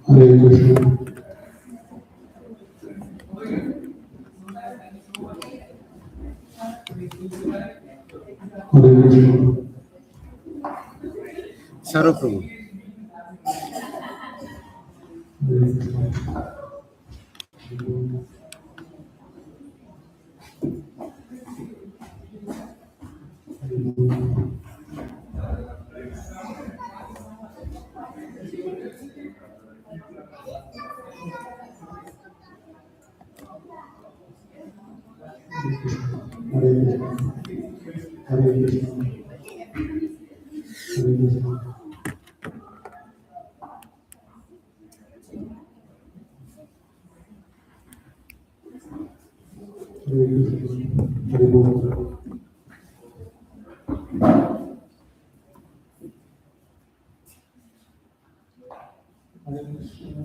Hare Krishna, Hare Krishna, सर्वप्रभु Hare Krishna, Hare Krishna, Hare Krishna, Hare Krishna, Hare Krishna, Hare Bol. Hare Krishna,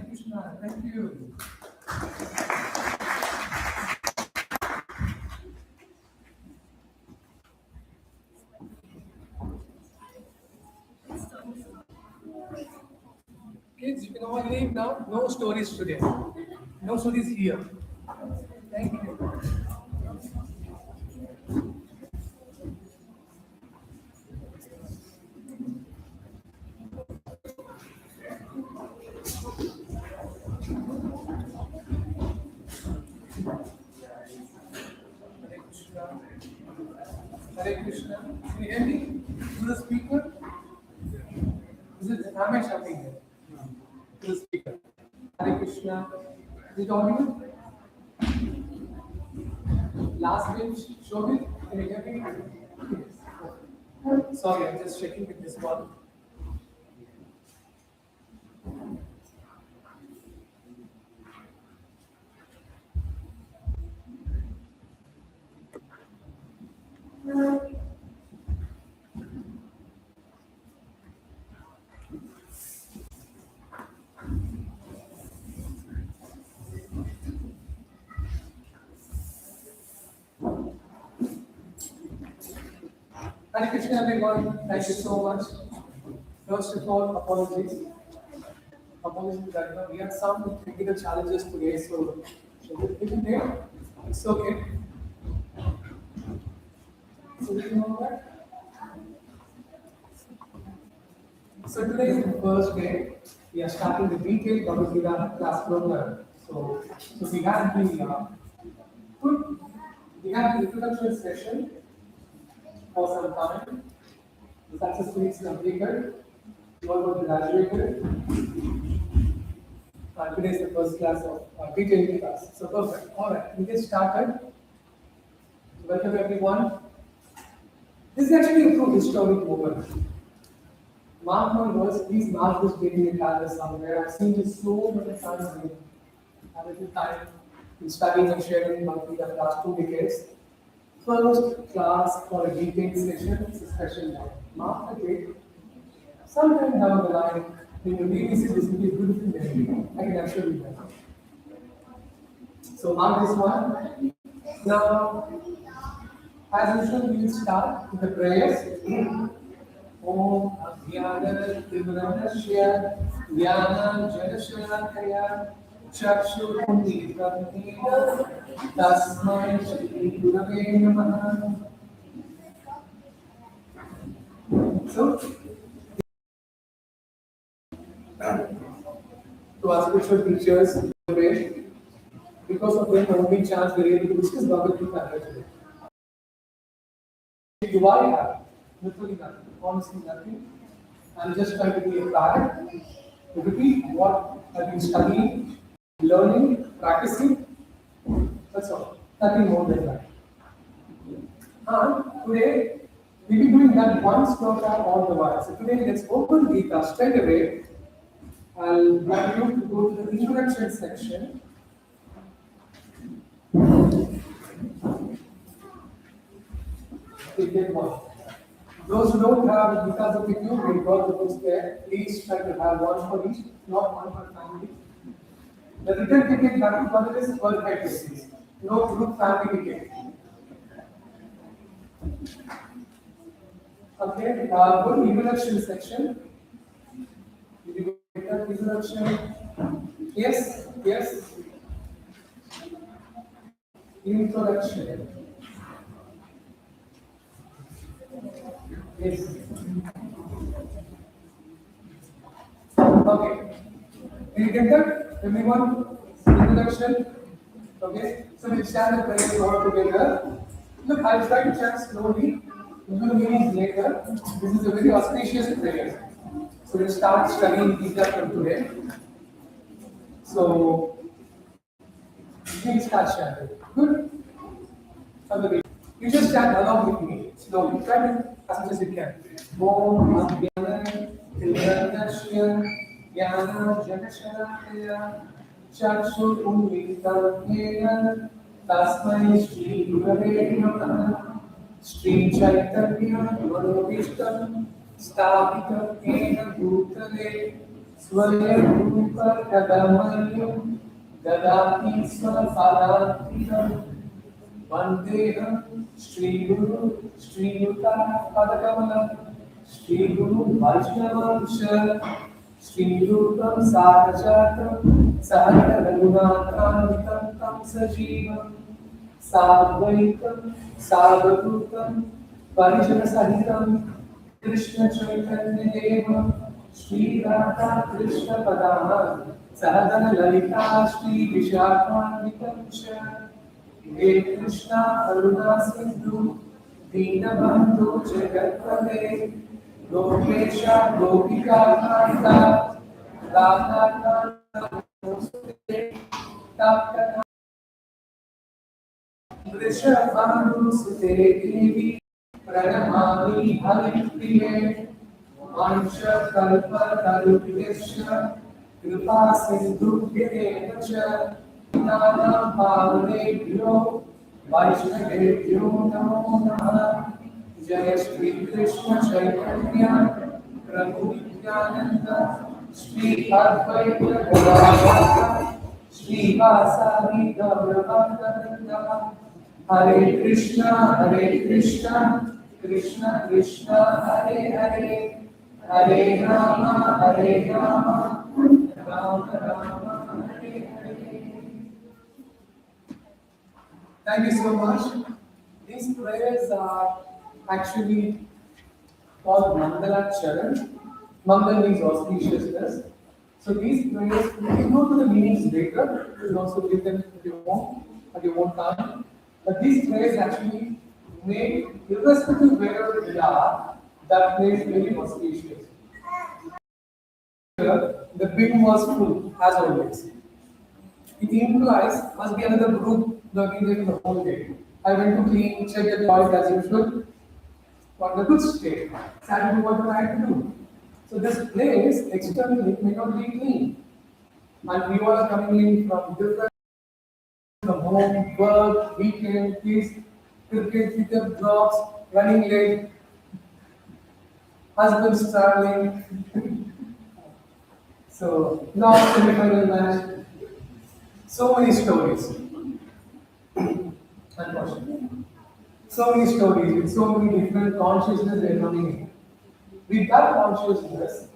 Krishna, thank you. Kids, you can all leave now. No stories today. No stories here. Thank you. Hare Krishna. Hare Krishna. Can you hear me? To the speaker? Is it Ramesh shouting here? To the speaker. Hare Krishna. Is it audible? Last bench, show me. Can you hear me? Yes. Sorry, I'm just checking with this one. Hare Krishna, everyone. Thank you so much. First of all, apologies. Apologies that we had some technical challenges today, so if you there, it's okay. So we can know that. So today is the first day. We are starting the detailed Bhagavad Gita class program. So we had good, we had the introduction session for some time. The successfully completed. You all got graduated. And today is the first class of detailed class. So perfect. All right, we get started. Welcome everyone. This is actually a true historic moment. Mark my words, please mark this date in your calendar somewhere. I've seen this so many times in a little time in studying and sharing Bhagavad Gita for the last 2 decades. First class for a detailed session, it's a special day. Mark the date. Sometime down the line, when you revisit this, will be a beautiful memory. I can assure you that. So mark this one. Now, as usual, we will start with the prayers. Om Adhyana Tivanasya Dhyana Janashanakaya Chakshurunitramnina Tasmai Shri Gurave Namaha. So, to our spiritual teachers, because of them, only chance we are able to discuss Bhagavad Gita today. Do I have? Literally nothing. Honestly, nothing. I'm just trying to be a parent to repeat what I've been studying, learning, practicing. That's all. Nothing more than that. And today, we'll be doing that one sloka all the while. So today, let's open Gita straight away. I'll invite you to go to the introduction section. Take one. Those who don't have Gita's with you, we got the books there. Please try to have one for each, not one for family. The return ticket back to Bangladesh is per head basis. No group family ticket. Okay, go to introduction section. Did you get that introduction? Yes, yes. Introduction. Yes. Okay. Did you get that? Everyone? Introduction? Okay. So we'll stand the prayer all together. Look, I'll try to chant slowly. You will mean later. This is a very auspicious prayer. So we'll start studying Gita from today. So please start chanting. Good? Okay. You just chant along with me. Slowly. Try to as much as you can. Om Adhyana Tilakashya Yana Janashanaya Chakshu Umlitam Tasmai Shri Gurave Namaha Shri Chaitanya Manobishtam Stapitam Ena Bhutale Swayam Rupa Kadamayam Dadati Swapadantikam Vandeham Shri Guru Shri Yuta Padakamalam Shri Guru Vaishnavansha Shri Rupam Sarajatam Sahara Raghunathanitam Tam Sajivam Sadvaitam Sadhutam Parijana Sahitam Krishna Chaitanya Devam Shri Radha Krishna Padama Sadhana Lalita Shri Vishakanitam Sha हे कृष्णा करुणा सिंधु दीनबंधु जगत्पते गोपेश गोपिका कांता राधा कांता तप्त वृषभानुसुते देवी प्रणमामि हरिप्रिये वंशकल्पतरुभ्यश्च कृपा सिन्धुभ्येव च नानां भावनेभ्यो वैष्णवेभ्यो नमो नमः जय श्री कृष्ण चैतन्य प्रभु नित्यानंद श्री अद्वैत गदाधर श्रीवासादि गौरभक्तवृंद हरे Krishna Krishna Krishna Hare Hare Hare Ram Ram Ram Hare Hare. Thank you so much. These prayers are actually called Mangala Charan. Mangal means auspiciousness. So these prayers, you can go to the meanings later. You can also read them if you want, at your own time. But these prayers actually make, irrespective of where we are, that place very auspicious. The bin was full, as always. It implies must be another group working there the whole day. I went to clean, check the toilet as usual. For the good state. Exactly what I had to do. So this place externally may not be clean. And we all are coming in from different from home, work, weekend, kids, cricket, pickup jobs, running late, husbands traveling. So lost semi-final match. So many stories. Unfortunately. So many stories with so many different consciousness they're coming in. With that consciousness,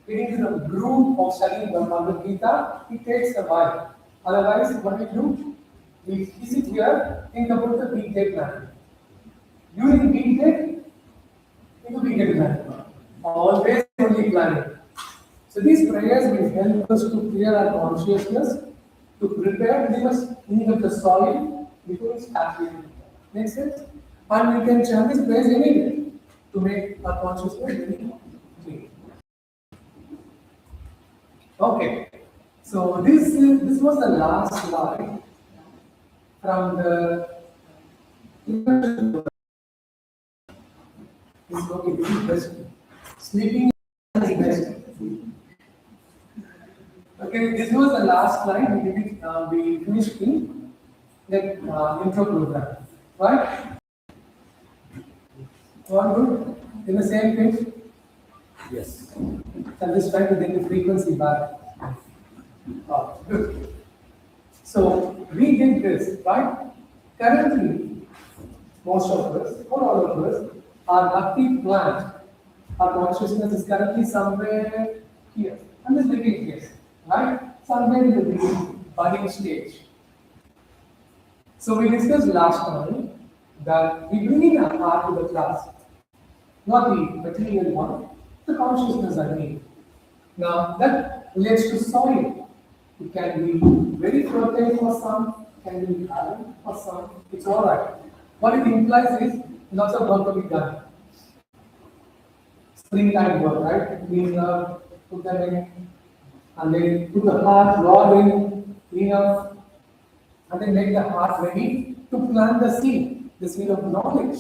getting to the groove of studying the Bhagavad Gita, it takes a while. Otherwise, what we do, we sit here, think about the big day plan. During big day, think of big day plan. Always only planning. So these prayers will help us to clear our consciousness, to prepare, give us need of the soil before we start reading. Make sense? And we can chant these prayers anyway to make our consciousness very clean. Okay. So this was the last slide from the this is okay, this is best. Sleeping is best. Okay, this was the last slide. We finished in the intro program, right? All good? In the same page? Yes. I'm just trying to get the frequency back. Oh, good. So we did this, right? Currently, most of us, not all of us, Our bhakti plant, our consciousness is currently somewhere here, and this living place, right? Somewhere in the beginning, budding stage. So we discussed last time that we bring in our heart to the class, not the material one, the consciousness I mean. Now that relates to soil. It can be very fertile for some, can be barren for some. It's all right. What it implies is lots of work to be done. Springtime work, right? Clean up, put them in, and then put the heart raw in, clean up, and then make the heart ready to plant the seed of knowledge.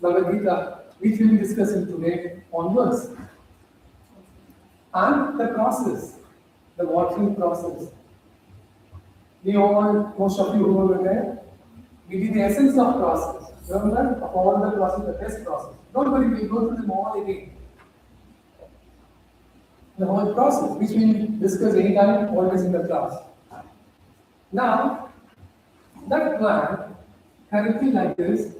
Bhagavad Gita, which we will be discussing today onwards. And the process, the watering process. We all, most of you who were there, we did the essence of process. Remember, of all the process, the best process. Don't worry, we'll go through them all again. The whole process, which we will discuss anytime, always in the class. Now, that plan, currently like this,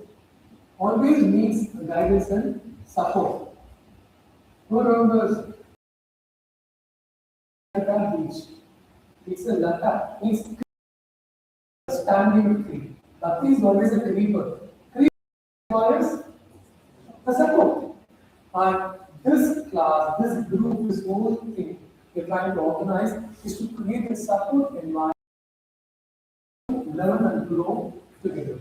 always needs guidance and support. Who remembers Lata beach? It's a lata, means a standing tree. Bhakti is always a creeper. Creeper requires a support. And this class, this group, this whole thing we're trying to organize is to create a support environment, learn and grow together.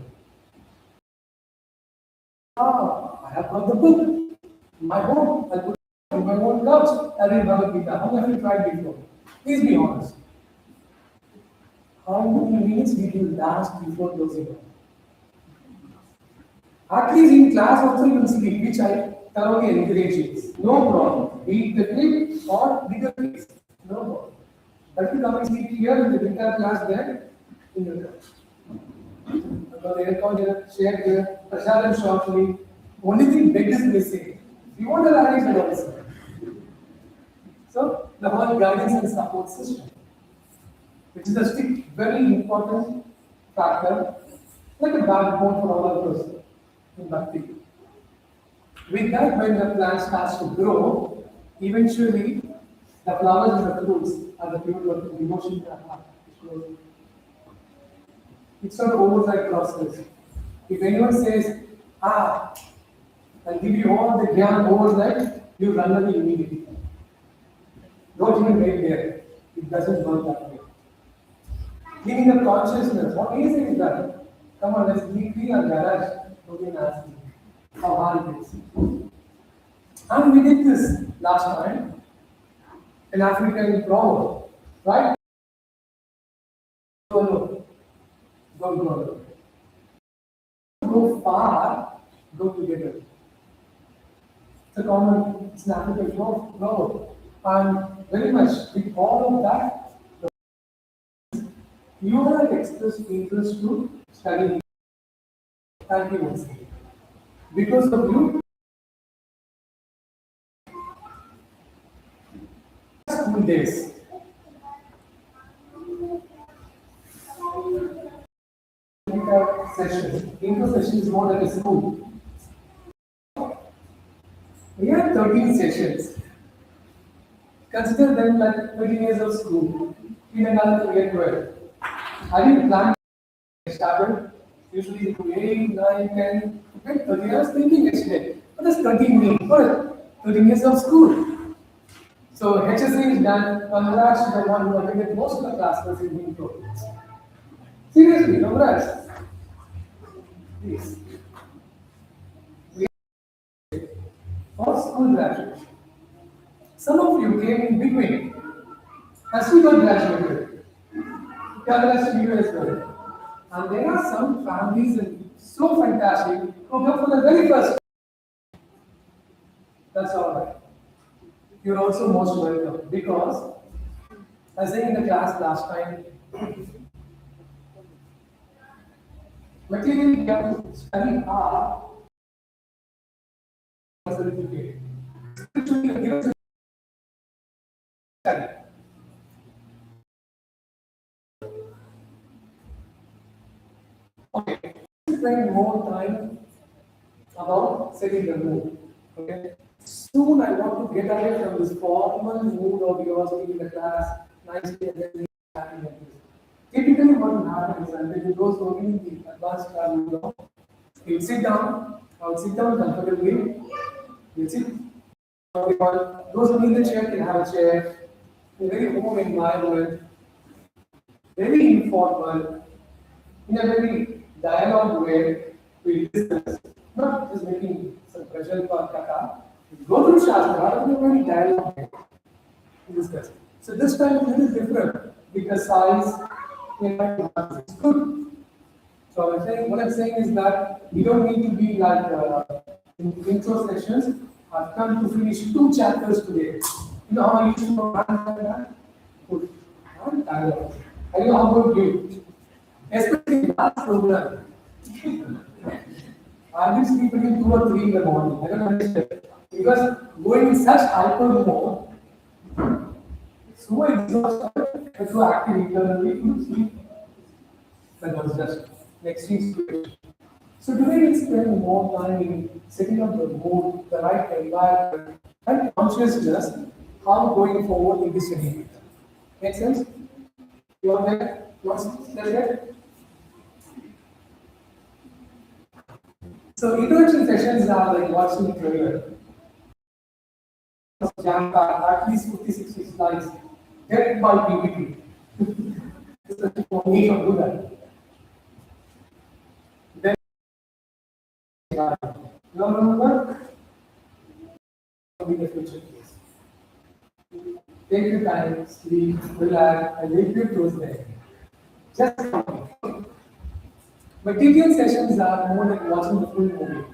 Ah, I have got the book. My home, I put it in my own couch. I read Bhagavad Gita. How many of you tried before? Please be honest. How many minutes did you last before closing it? At least in class also you will sleep, which I thoroughly encourage you. No problem. Be it the clip or bigger clips. No problem. But you come and sleep here in the entire class there in your class. Because the aircon here, share here, Prashadam shortly. Only thing bed is missing. You want to arrange it also. So the whole guidance and support system, which is a stick, very important factor, like a backbone for all of us in Bhakti. With that, when the plant starts to grow, eventually the flowers and the fruits are the fruit of the devotion to our heart. It's not oversight process. If anyone says, I'll give you all the gyan overnight, you run away immediately. Don't even wait there. It doesn't work that way. Giving the consciousness, what easy is that? Come on, let's clean our garage. Nobody ask me how hard it is. And we did this last time in African proverb, right? Go alone. Don't go alone. Go far, go together. It's a common, it's an African proverb. And very much with all of that, you have expressed interest to study. Thank you once again. Because of you, school days. Session. Intro session is more like a school. We have 13 sessions. Consider them like 13 years of school. In another grade 12. I didn't plan to start usually into 8, 9, 10, 30 years thinking yesterday. What does 13 mean? What? 13 years of school. So HSC is done. Congrats to the one who attended most of the classes in intro. Seriously, congrats. Please. For school graduation. Some of you came in between. And still got graduated. Congrats to you as well. And there are some families and so fantastic who come for the very first. That's all right. You're also most welcome because, as I in the class last time, material you have to study hard certificate. Spiritually, you give us a study. Okay, spend more time about setting the mood. Okay. Soon I want to get away from this formal mood of yours in the class, nicely and then happy like this. Typically, what happens is when you go slowly in the advanced class, you sit down, I will sit down comfortably, you sit. Those who need the chair can have a chair. A very home environment, very informal, in a very dialogue way, we discuss, not just making some pressure for kata. We go through Shastra, in a very dialogue way, we discuss. So this time it is different because size, it's good. So what I'm saying is that you don't need to be like in intro sessions. I've come to finish 2 chapters today. You know how I used to know that? Good. I'm tired. I know how about you. Especially in last program. I will sleep between 2 or 3 in the morning. I don't understand. Because going in such hyper mode, so exhausted, and so active internally, you sleep. That was just next week's question. So today we'll spend more time in setting up the mood, the right environment, and consciousness, how going forward in this study. Make sense? You are there? What's there? So introduction sessions are like watching the trailer. At least 50-60 slides. Get it by PPT. For me to do that. Then you remember? Be the future case. Take your time, sleep, relax, and leave your close there. Just come. But detailed sessions are more like watching the full movie.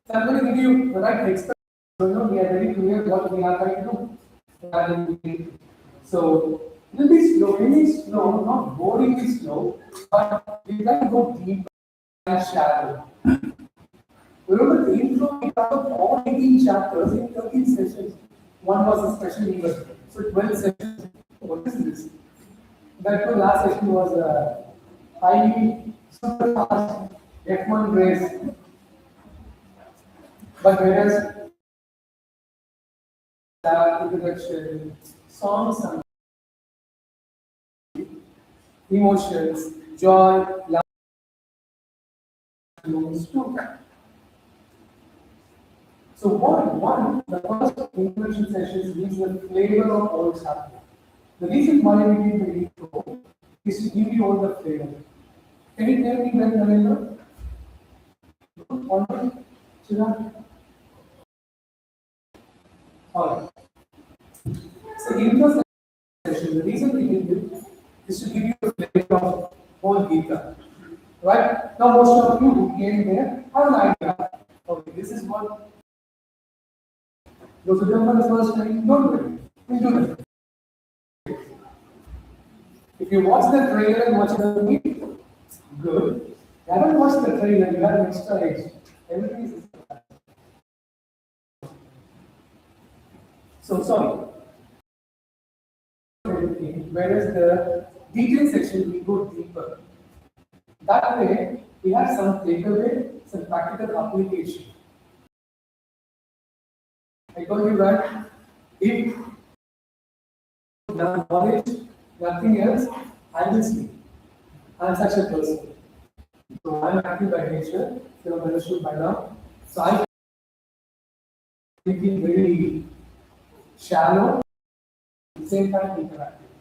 So I'm going to give you the right experts. So we are very clear what we are trying to do. So it will be slow, not boringly slow, but we try to go deep and shallow. Remember the intro, we covered all 18 chapters in 13 sessions. One was a special event. So 12 sessions. What is this? That last session was a highly super fast F1 race. But whereas that introduction, songs, and emotions, joy, love, moments too. So the first introduction sessions gives the flavor of all what's happening. The reason why we did the intro is to give you all the flavor. Can you tell me when Narendra? All right, Chirag? All right. So intro session, the reason we did it is to give you a flavor of whole Gita. Right? Now most of you who came there have an idea. Okay, this is what. Those who don't know the first time, don't worry. We'll do that. If you watch the trailer and watch the movie, good. If you haven't watched the trailer, you have an extra edge. Everything is. So sorry. Whereas the detail section we go deeper. That way we have some takeaway, some practical application. I told you that if the knowledge, nothing else, I will sleep. I am such a person. So I am active by nature, you have understood by now. So I am thinking very shallow, at the same time interactive.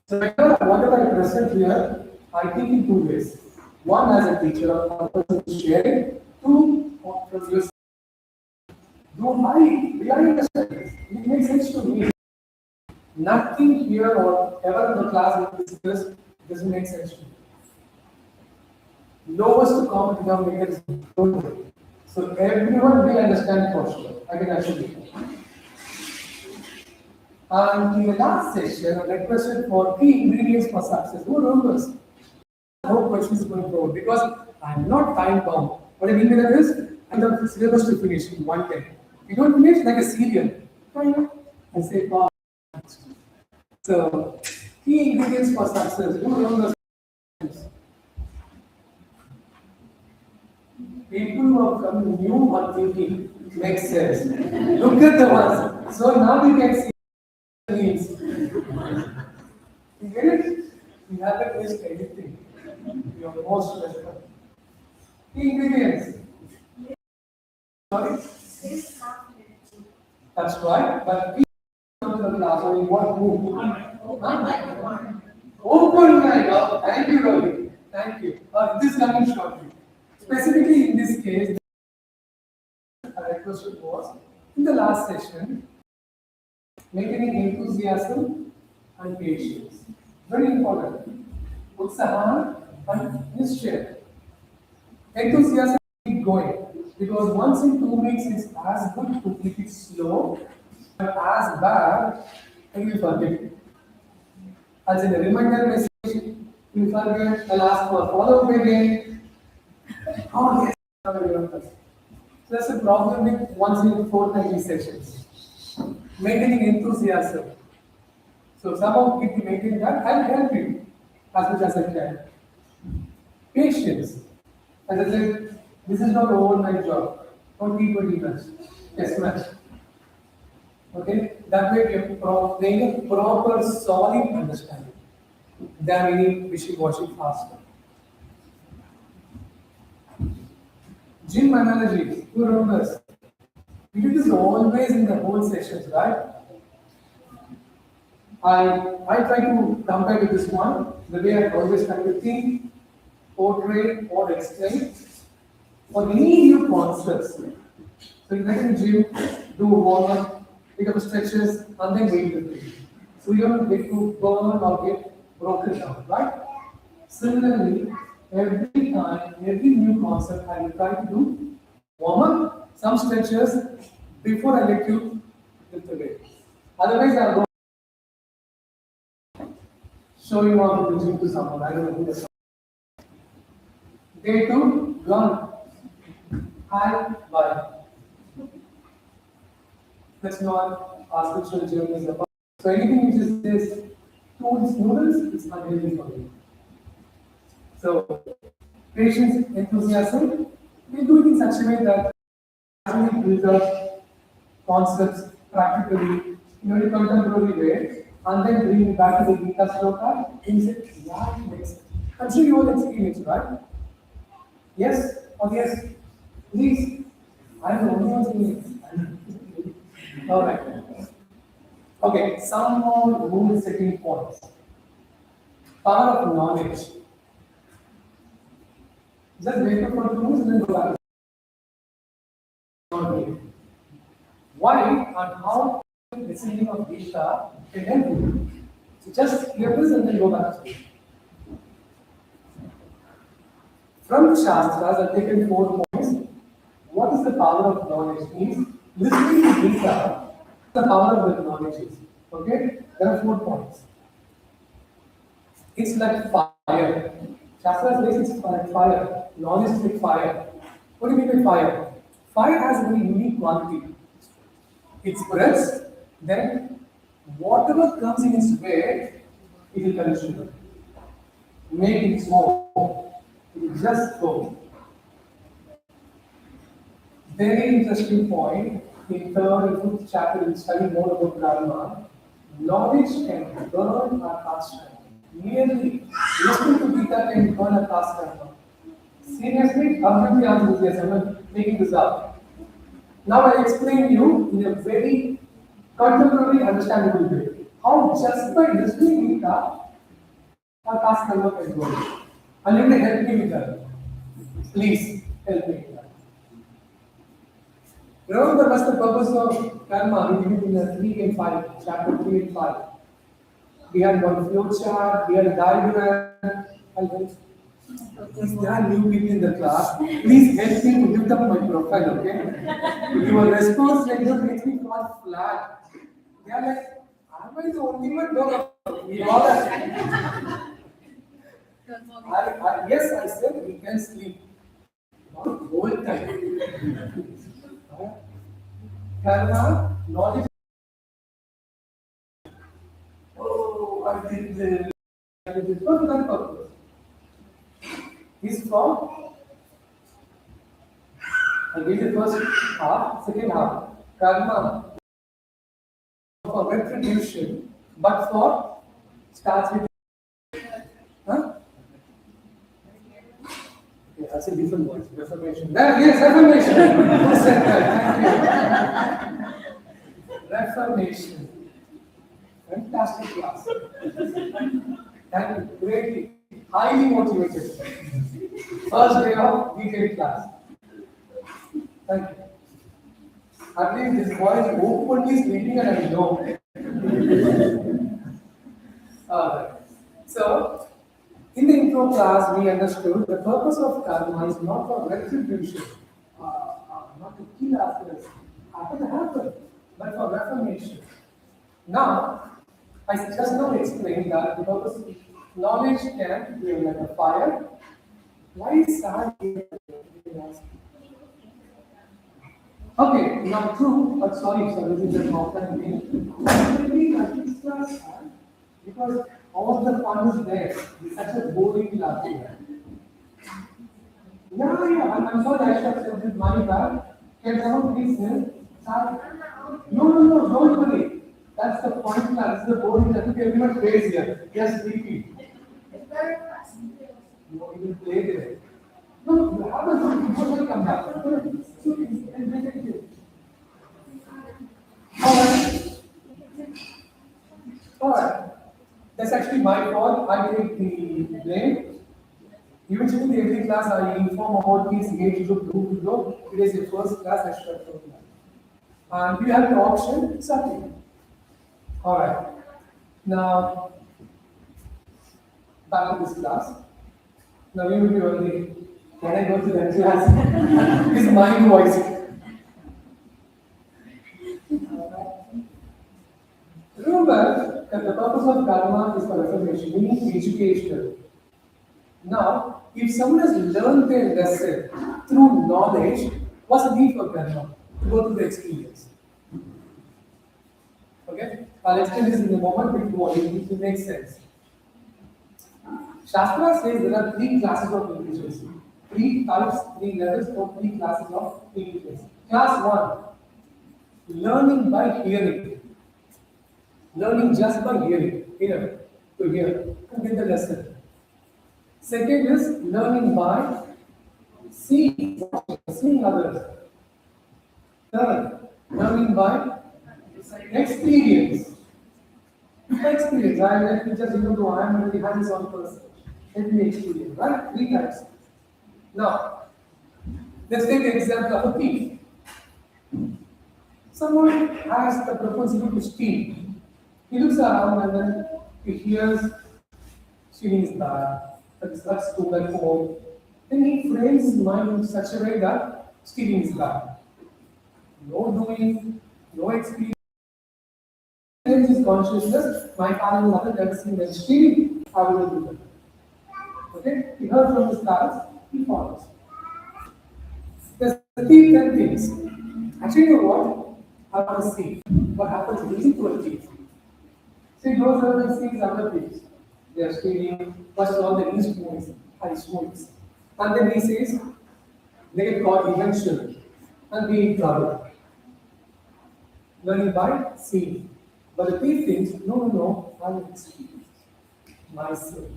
So whatever I present here, I think in 2 ways. One as a teacher or a person sharing, 2 from yourself. Do I understand this? It makes sense to me. Nothing here or ever in the class we discuss doesn't make sense to me. Lowest common denominator is don't worry. So everyone will understand for sure. I can assure you. And in the last session, I requested for key ingredients for success. Who remembers? No questions going forward because I'm not time bound. What I mean by that is, I have the syllabus to finish in 1 day. You don't finish like a serial. I say, wow. So, key ingredients for success. Who remembers? People who have come new are thinking makes sense. Look at the ones. So now you can see the needs. You get it? You haven't missed anything. You are most welcome. The ingredients. Sorry? That's right. But we come to the class only what move? Huh? Open mind. Oh, thank you, Ravi. Thank you. This coming shortly. Specifically in this case, the request was in the last session, maintaining enthusiasm and patience. Very important. Utsaha and Nishchaya. Enthusiasm keep going because once in 2 weeks is as good to keep it slow, but as bad, and you forget it. As in a reminder message, you forget, I'll ask for follow up again. Oh, yes, I remember. So that's the problem with once in fortnightly sessions. Maintaining enthusiasm. So somehow if you maintain that, I'll help you as much as I can. Patience. As I said, this is not an overnight job. Don't keep it much. Yes, much. Okay? That way we have gain a proper solid understanding than any wishy-washy faster. Gym analogies, who remembers? We do this always in the whole sessions, right? I try to compare with this one, the way I always try to think, portray, or explain, or any new concepts. So you get in the gym, do warm-up, pick up stretches, and then wait the thing. So you don't get to burn or get broken down, right? Similarly, every time, every new concept, I will try to do warm-up, some stretches, before I let you lift the weight. Otherwise, I'll go showing off the gym to someone. I don't know who that's. Day 2, run. Hi, bye. That's not our spiritual journey is about. So anything which is this tools, noodles, it's unhealthy for you. So patience, enthusiasm, we do it in such a way that as we build up concepts practically in a contemporary way, and then bring it back to the Gita Sloka, and say, yeah, it makes sense. I'm sure you all experience, right? Yes or yes? Please. I'm the only one saying it. All right. Okay, some more rule setting points. Power of knowledge. Just wait for the rules and then go back. Why and how listening of Gita can help you. So just hear this and then go back to it. From the Shastras, I've taken 4 points. What is the power of knowledge? Means listening to Gita, the power of the knowledge is. Okay? There are 4 points. It's like fire. Shastras says it's like fire. Knowledge is like fire. What do you mean by fire? Fire has a very unique quality. It spreads, then whatever comes in its way, it will consume it. Make it smoke. It will just go. Very interesting point. In 3rd and 4th chapter, we study more about Dharma. Knowledge can burn our past time. Merely listening to Gita can burn our past time. Seriously, absolutely answer yes. I'm not making this up. Now I explain you in a very contemporary, understandable way. How just by listening to Gita, our past karma can go. And you can help me with that. Please help me with that. Remember what's the purpose of karma? We did it in the 3 and 5, chapter 3 and 5. We had one flow chart, we had a diagram. If there are new people in the class, please help me to lift up my profile, okay? Your response like this makes me fall flat. They are like, am I the only one? No, we all are. Yes, I said we can sleep. Not the whole time. Karma, knowledge. Oh, I did this. I did this. Not for that purpose. Is from I gave the first half, second half. Karma for retribution, but for starts with huh? Okay, that's a different word. Reformation. Yes, reformation. Who said that? Thank you. Reformation. Fantastic class. Thank you. Greatly, highly motivated. First day of weekend class. Thank you. At least this boy is openly speaking and I know. Alright. So, in the intro class, we understood the purpose of karma is not for retribution, not to kill ourselves after the happen, but for reformation. Now, I just now explained that the purpose of knowledge can be like a fire. Why is sad here? Okay, now true, but sorry, this is just offline thing. Maybe I think class sad because all the fun is there. It's such a boring class here. Yeah, I'm sorry, I should have said this money back. Can someone please say, sir? No, don't worry. That's the point class, this is the boring class. Everyone plays here. Just repeat. No, you will play there. No, you haven't. You will come back. Alright. Alright. That's actually my fault. I take the blame. Eventually, every class I inform about these age group, who to go. It is your first class, I should have told you. And you have an option, it's up to you. Alright. Now, back to this class. Now we will be only. Can I go to that class? It's my voice. Remember that the purpose of karma is for reformation, meaning educational. Now, if someone has learned their lesson through knowledge, what's the need for karma? To go through the experience. Okay? I'll explain this in a moment, but it will make sense. Shastra says there are three classes of intelligence. Three types, three levels, or three classes of intelligence. Class 1, learning by hearing. Learning just by hearing. Hear, to get the lesson. Second is learning by seeing others. Third, learning by experience. Experience. Let me just I am really hands-on person. Let me experience, right? Three types. Now, let's take the example of a thief. Someone has the propensity to steal. He looks around and then he hears stealing is bad, that's too bad for. Then he frames his mind in such a way that stealing is bad. No doing, no experience. His consciousness, my father and mother never seen them stealing, I will do that. Okay? He heard from his parents, he follows. The thief then thinks, actually, you know what? I want to see what happens easy to a thief. So he goes around and sees other thieves. They are stealing, first of all, the least moves, high moves. And then he says, they get caught eventually and be in trouble. Learning by seeing. But the thief thinks, no, I will experience myself.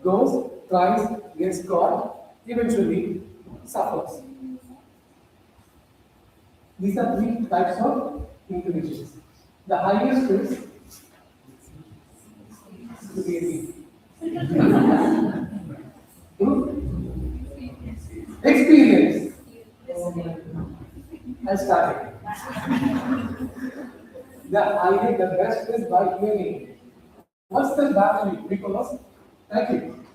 Goes, tries, gets caught, eventually suffers. These are three types of intelligence. The highest is to be a thief. Experience. I started. The best is by hearing. What's the battery? Nicholas? Thank you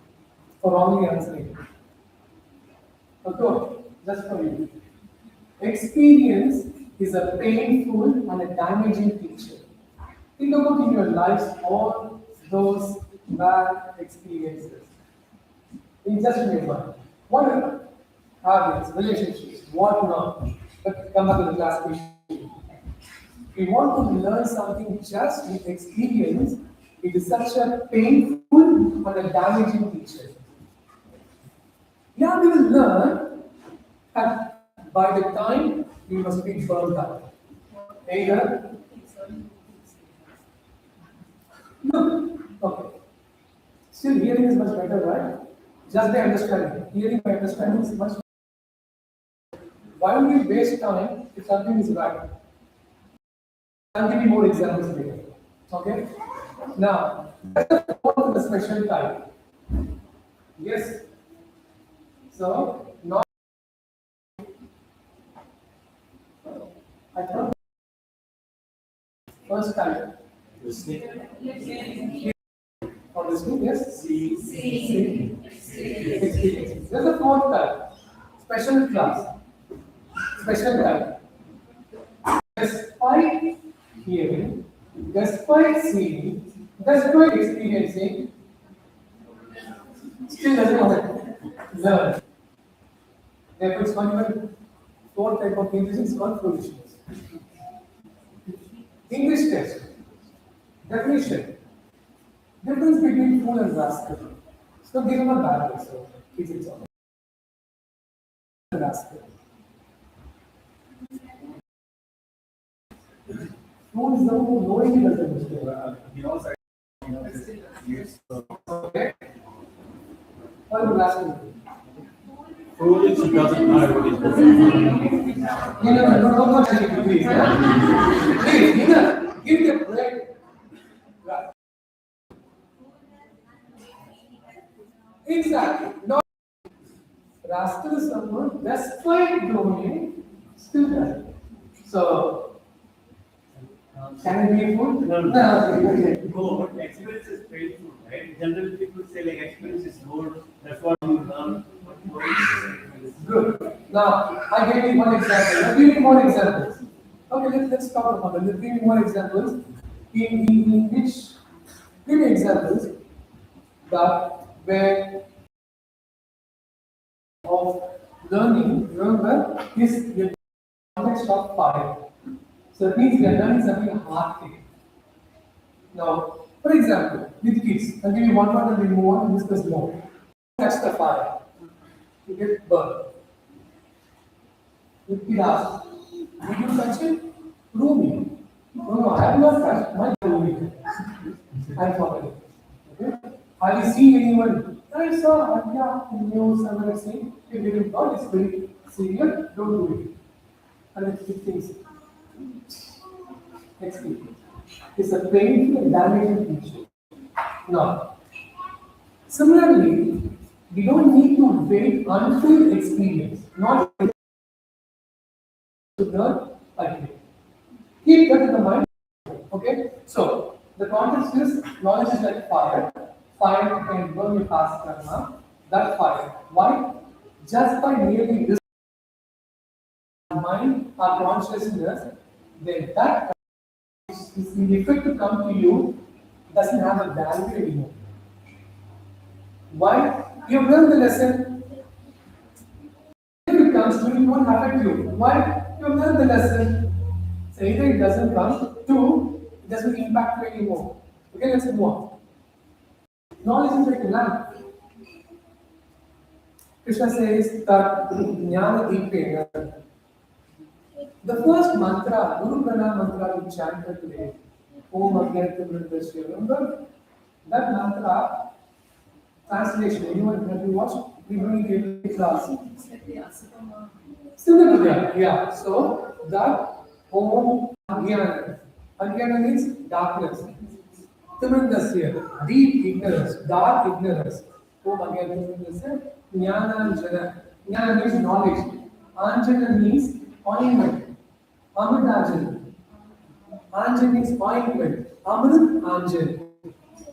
for wrongly answering. Okay, just for you. Experience is a painful and a damaging teacher. Think about in your life all those bad experiences. In just remember, whatever, habits, relationships, whatnot. But come back to the class question. We want to learn something just with experience. It is such a painful and a damaging teacher. Yeah, we will learn, but by the time we must be burnt out. Either, no, okay. Still, hearing is much better, right? Just by understanding. Hearing by understanding is much. Why would we waste time if something is right? I'll give you more examples later. Okay? Now, let's go to the special type. Yes. So, not. I thought first type. Or listening, yes? See. Experience. There's a fourth type. Special class. Special type. Despite hearing, despite seeing, despite experiencing, still doesn't want to learn. Therefore, it's not even fourth type of English, it's called foolishness. English test. Definition. Difference between fool and rascal. So these are not bad words, so please it's all. Rascal. Fool is the one who knowingly does the mistake. He also, yes. Okay? What is rascal? Foolish who doesn't know what he's doing. No, please. Yeah? Please, give me a break. Right. Exactly. Not rascal is someone despite knowing still does it. So, can it be a fool? No. Okay. No, but experience is painful, right? Generally, people say like experience is good. That's what you learn. Good. Now, I gave you one example. I'll give you more examples. Okay, let's talk about it. Let's give you more examples. In which, give me examples that where of learning, remember, is the context of fire. So it means we are learning something hard thing. Now, for example, with kids, I'll give you one more and we move on and discuss more. Touch the fire. You get burned. If kid asks, did you touch it? Prove me. No, I have not touched. My prove it. I'm following. Okay? Have you seen anyone? I saw, yeah, in news, I have seen. If you didn't thought it's very serious, don't do it. And it's 15. Next week. It's a painful and damaging teaching. Now, similarly, we don't need to wait until experience, not to learn again. Keep that in the mind. Okay? So, the context is knowledge is like fire. Fire can burn you faster now. That fire. Why? Just by merely this mind, our consciousness, then that is the effect to come to you doesn't have a value anymore. Why? You've learned the lesson. If it comes to you, it won't affect you. Why? You've learned the lesson. So either it doesn't come, two, it doesn't impact you anymore. Okay, let's move on. Knowledge is like a lamp. Krishna says that Jnana Deepena. The first mantra, Guru Pranam mantra we chanted today, Om Agyartha Vrindasya. Remember that mantra translation? Anyone have you watched? We only gave a class. Similar to that, yeah. So that Om Agyana. Agyana means darkness. Vrindasya, deep ignorance, dark ignorance. Om Agyartha Vrindasya. Jnana Anjana. Jnana means knowledge. Anjana means ointment. Amrit Anjan. Anjan means ointment. Amrit Anjan.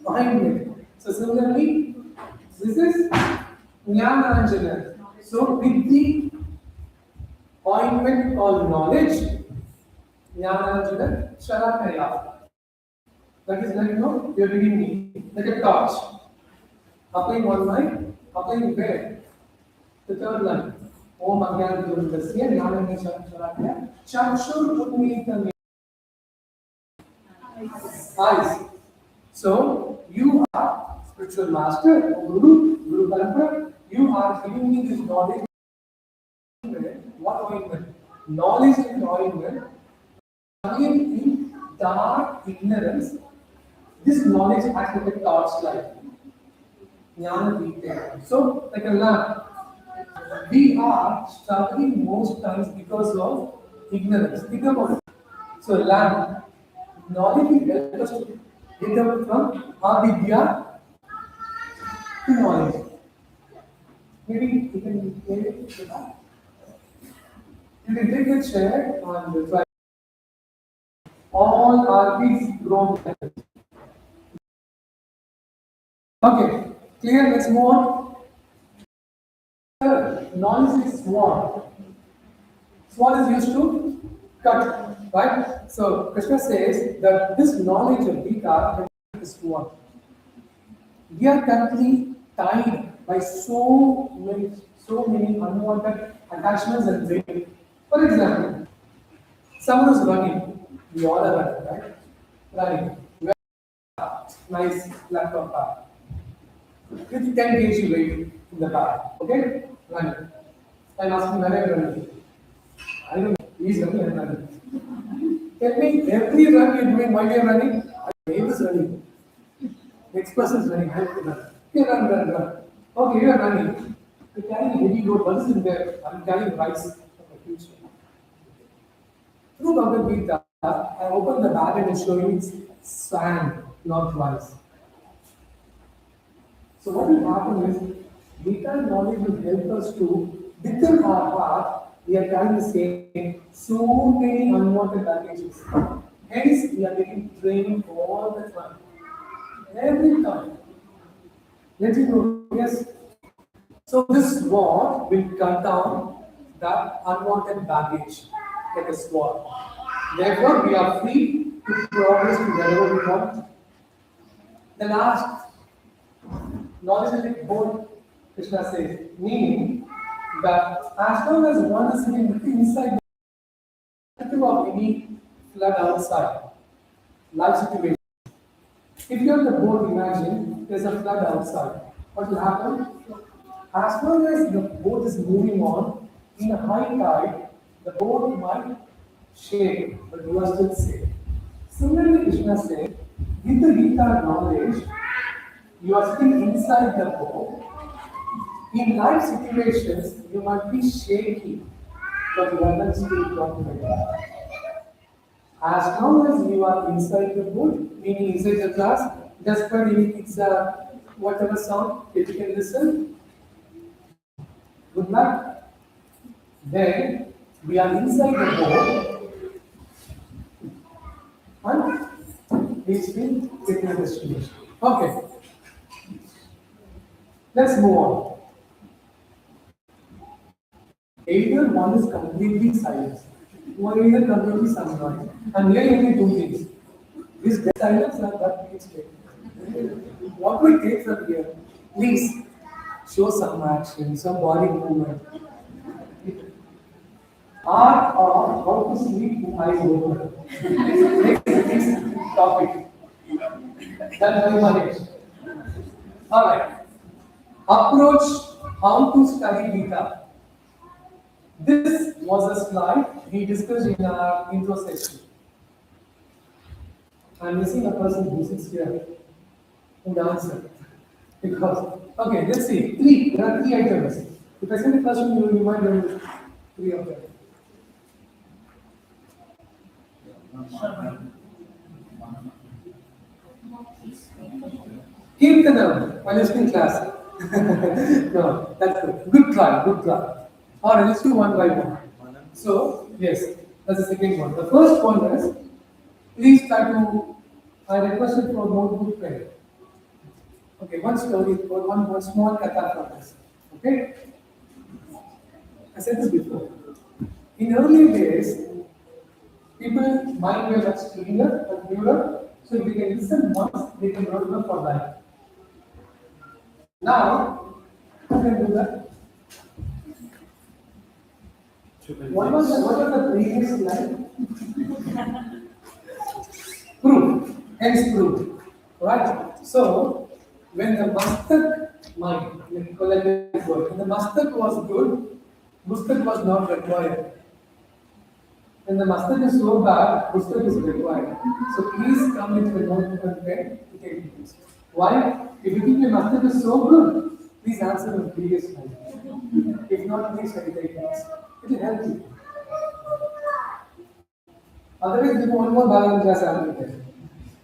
Ointment. So similarly, this is Jnana Anjana. So with the ointment called knowledge, Jnana Anjana Sharakaya. That is like, you're reading me like a torch. Applying one line, applying where? The third line. Om Agyana Vrindasya Jnana Sharakaya. Chakshur Utmitam. Eyes. So you are spiritual master, Guru Parampara. You are giving me this knowledge. What enjoyment. Knowledge and enjoyment, again in dark ignorance, this knowledge acts like a torchlight. Jnana Deepam. So, like a lamp, we are struggling most times because of ignorance. Think about it. So, lamp, knowledge will help us to get away from avidya to knowledge. Maybe you can play it with that. You can take a chair and try. All are these grown. Okay, clear? Let's move on. Knowledge is sword. Sword is used to cut, right? So Krishna says that this knowledge of Gita is sword. We are currently tied by so many unwanted attachments and brain. For example, someone is running. We all are running, right? Running. We have a nice laptop car. With 10 kg weight in the car. Okay? Running. I'm asking where are you running? I don't know. He's running, I'm running. Tell me, every run you're doing, why you're running? Name is running. Next person is running. I have to run. Okay, run. Okay, you are running. You're carrying a heavy load. What is in there? I'm carrying rice. Okay, huge. Through Bhagavad Gita, I open the bag and it's showing it's sand, not rice. So what will happen is, Gita knowledge will help us to, within our heart, we are carrying the same, so many unwanted baggages. Hence, we are getting trained all the time. Every time. Let you know, yes. So this sword will cut down that unwanted baggage like a sword. Therefore, we are free to progress to wherever we want. The last knowledge is like boat, Krishna says, meaning that as long as one is sitting inside the of any flood outside, life situation. If you have the boat, imagine there's a flood outside. What will happen? As long as the boat is moving on, in a high tide, the boat might shake, but you are still safe. Similarly, Krishna said, with the Gita knowledge, you are sitting inside the boat. In life situations, you might be shaky, but you are not still confident. As long as you are inside the boat, meaning inside the class, despite it's whatever sound that you can listen, good luck. Then we are inside the boat and we will get to the destination. Okay. Let's move on. Either one is completely silent, or either completely silent. And here you need two things. This dead silence and that means what we take from here, please show some action, some body movement. Art of how to sleep with eyes open. Next topic. That's very much. Alright. Approach how to study Gita. This was a slide we discussed in our intro session. I'm missing a person who sits here in the answer. Because, okay, let's see. There are three items. If I send the question, you will remind them three of them. Kirtanam, while listening class. No, that's good. Good try. Alright, let's do one by one. So, yes, that's the second one. The first one is, please try to, I requested for notebook pen. Okay, one story, one small katha from this. Okay? I said this before. In early days, people mind were much cleaner and purer, so if they can listen once, they can remember for life. Now, who can do that? What was the previous slide? Proof. Hence proof. Right? So, when the mastak mind, when the mastak was good, mustak was not required. When the mustard is so bad, wisdom is required. So please come with the notebook and pen to take notes. Why? If you think your mustard is so good, please answer the previous slide. If not, please take notes. It will help you. Otherwise, we won't more balance class happening.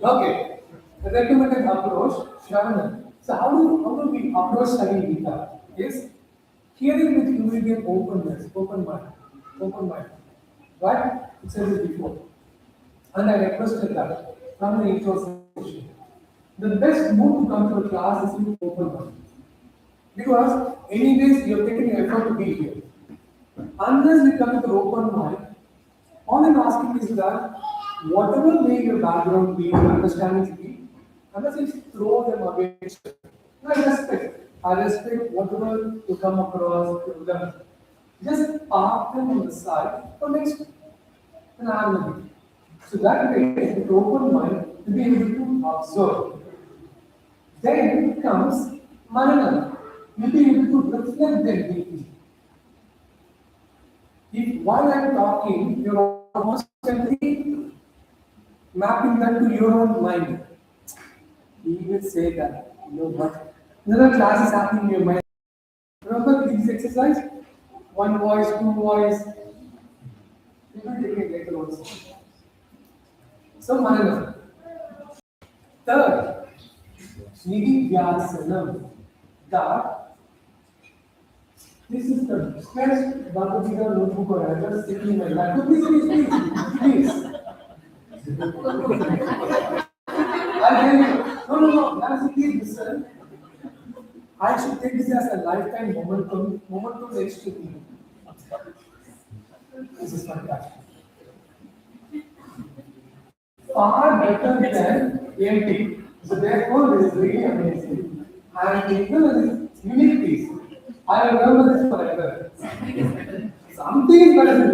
Okay. The recommended approach, Shravana. So how do we approach studying Gita? Is hearing with humility and openness, open mind. Right? It says it before. And I requested that from the intro session. The best move to come to a class is with open mind. Because anyways you're taking effort to be here. Unless we come with an open mind, all I'm asking is that whatever may your background be, your understanding be, unless you throw them against it. No, I respect whatever you come across, you learn. Just park them on the side for next an hour. So that way, with open mind, to be able to observe. Then comes Manana. You'll be able to reflect them deeply. If while I'm talking, you're constantly mapping that to your own mind. He will say that, you know what? Another class is happening in your mind. Remember this exercise? One voice, two voice. You will take it later also. So, Manana. Third, Nididhyasanam. That this is the best Bhagavad Gita notebook or I just sitting in my lap. Please. I'll tell you. No. Nancy, please listen. I should take this as a lifetime momentum next to me. This is fantastic. Far better than AMT. So therefore, this is really amazing. And it's unique piece. I remember this forever. Something is better than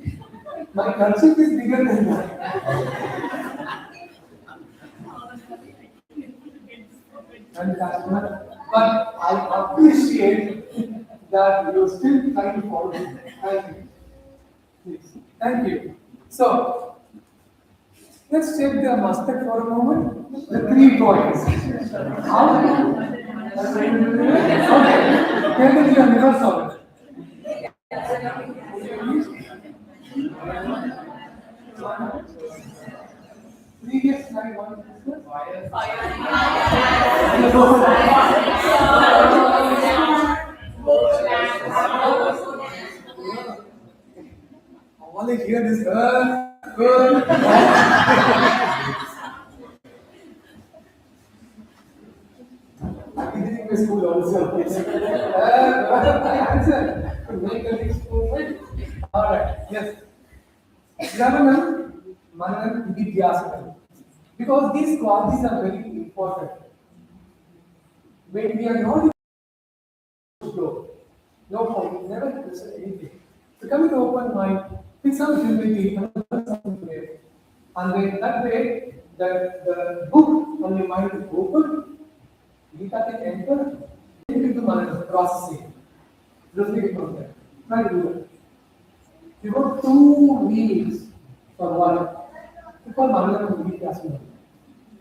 it. My concept is bigger than that. And that's not, but I appreciate that you're still trying to follow it. Thank you. Please. Thank you. So, let's take the mustard for a moment. The 3 points. How? Okay. Tell me your never solve it. Previous slide one. All I hear is I think school also. Answer. Make a next movement. Alright, yes. Shravanam, Mananam, Vidyasanam. Because these qualities are very important. When we are not grow, no point, never listen anything. So come with open mind, with some humility, and learn something there. And then that way, the book on your mind is open, Gita can enter, then you do processing. Reflect from that. Try to do that. You got 2 weeks for one. You call Manana and Gita as well.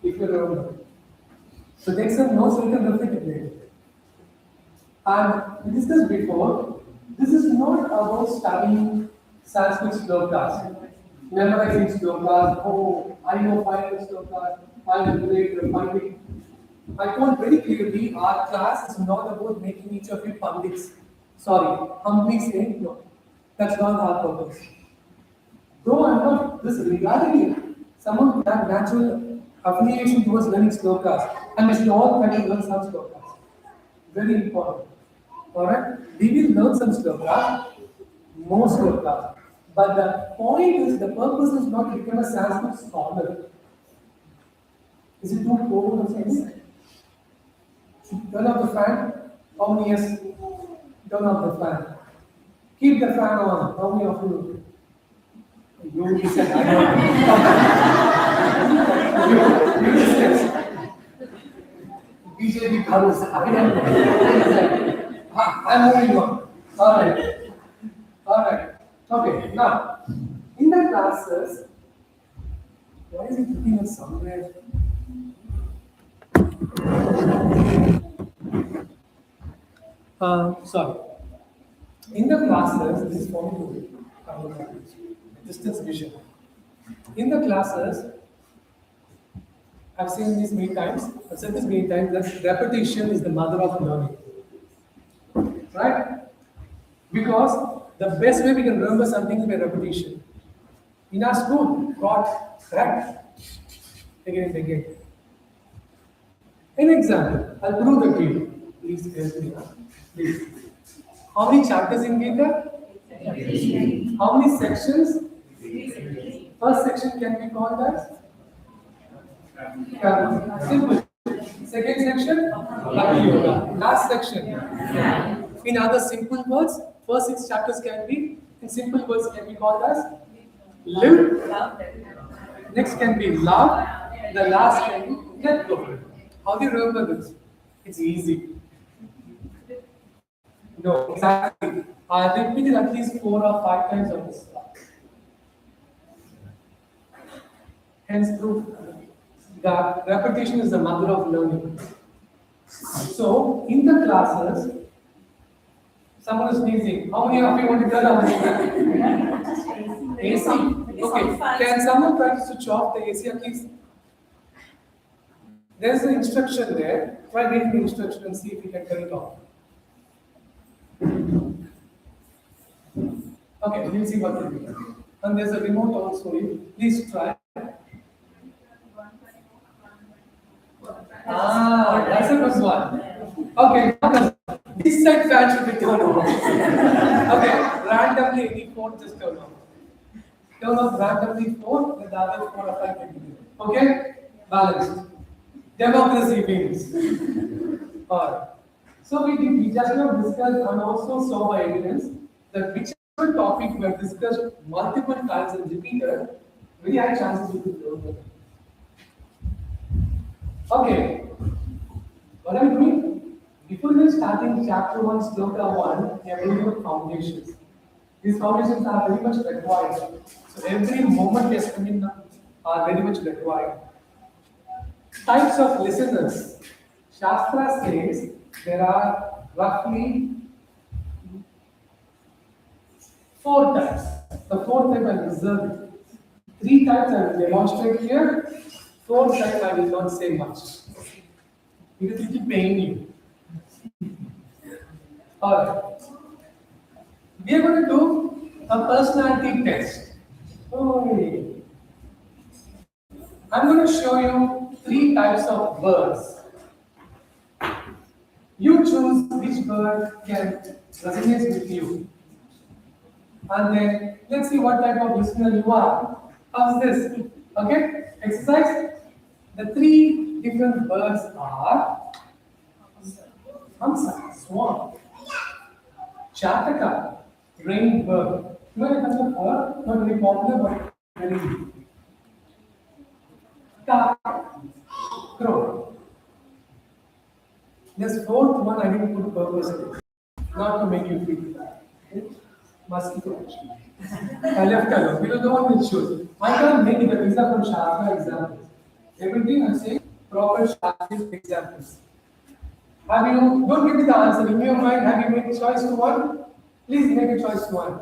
If you remember. So take some notes, you can reflect it later. And we discussed before, this is not about studying Sanskrit slokas, memorizing slokas. Oh, I know 5 slokas, I will relate to 5 weeks. I told very clearly, our class is not about making each of you pandits. Sorry, humbly saying no. That's not our purpose. Though I'm not disregarding someone who have natural affiliation towards learning slokas, and we should all try to learn some slokas. Very important. Alright? We will learn some slokas, more slokas. But the point is, the purpose is not to become a Sanskrit scholar. Is it too cold or something? Turn off the fan. How many years? Turn off the fan. Keep the fan on. How many of you? You said I don't. You said. BJP colors. I don't know. I'm moving on. Alright. Okay. Now, in the the classes, why is it looking at somewhere? Sorry. In the classes, this is for me to distance vision. In the classes, I've seen this many times, I've said this many times, that repetition is the mother of learning. Right? Because the best way we can remember something is by repetition. In our school, got correct? Again and again. An example, I'll prove that to you. Please help me. Please. How many chapters in Gita? How many sections? First section can be called as Karma. Simple. Second section, Bhakti Yoga. Last section. In other simple words, first 6 chapters can be, in simple words, can be called as live. Next can be love. The last can be let go. How do you remember this? It's easy. No, exactly. I repeated at least 4 or 5 times on this. Hence, proof that repetition is the mother of learning. So, in the classes, someone is sneezing. How many of you want to tell how many? AC. Okay. Can someone try to switch off the AC at least? There's an instruction there. Try reading the instruction and see if you can turn it off. Okay, we'll see what we do. And there's a remote also. Please try. That's a good one. Okay, this side fan should be turned on. Okay, randomly 84, just turn on. Turn off randomly 4, then the other 4 or 5 can be given. Okay? Balanced. Democracy wins. Alright. So we just now discussed and also saw by evidence that whichever topic we have discussed multiple times and repeated, very high chances we could learn them. Okay. What are we doing? Before we starting chapter 1, sloka 1, we are doing the foundations. These foundations are very much required. So every moment we are spending now are very much required. Types of listeners. Shastra says there are roughly 4 types. The 4th type I will reserve it. 3 types I will demonstrate here. 4th type I will not say much. Because it will pain you. Alright. We are going to do a personality test. Oh, I'm going to show you 3 types of birds. You choose which bird can resonate with you. And then let's see what type of listener you are. How's this? Okay? Exercise. The 3 different birds are Hamsa, swan, Chataka, rain bird. When it comes to bird, not very popular but very good. Cock, crow. This 4th one I didn't put purposely, not to make you feel bad. Okay? Mosquito actually. I left alone because no one will choose. I can't make it a visa from Shastra examples. Everything I'm saying, proper Shastra examples. Have you, don't give me the answer. In your mind, have you made a choice to one? Please make a choice to one.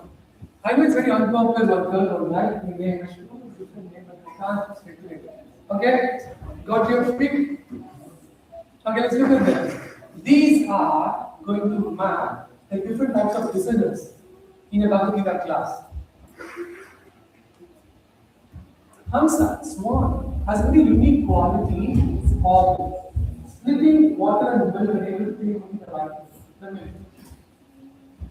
I know it's very unpopular, one girl or guy, you name it. Different name, but I can't speculate. Okay? Got your pick? Okay, let's look at them. These are going to map the different types of listeners in a Bhagavad Gita class. Hamsa, swan, has a very unique quality of splitting water and milk and everything in the milk.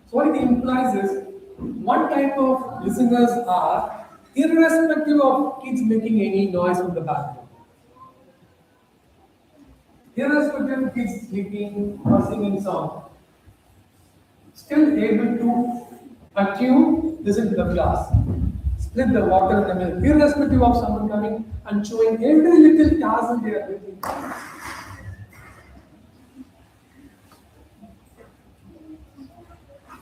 So what it implies is, one type of listeners are irrespective of kids making any noise from the background. Irrespective of kids sleeping or singing song, still able to attune, listen to the class, split the water and the milk, irrespective of someone coming and showing every little task they are doing.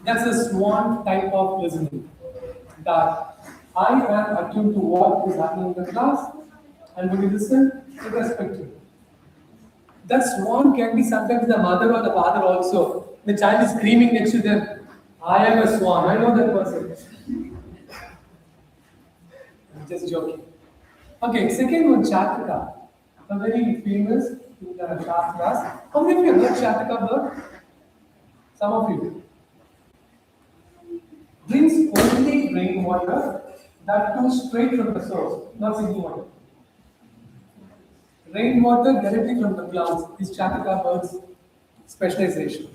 That's a swan type of listening. That I am attuned to what is happening in the class. I'm going to listen irrespective. That swan can be sometimes the mother or the father also. The child is screaming next to them. I am a swan. I know that person. I'm just joking. Okay, second one, Chataka. A very famous in the Shastras. How many of you have heard Chataka bird? Some of you. Drinks only rainwater, that too straight from the source, not city water. Rainwater directly from the clouds is Chataka bird's specialization.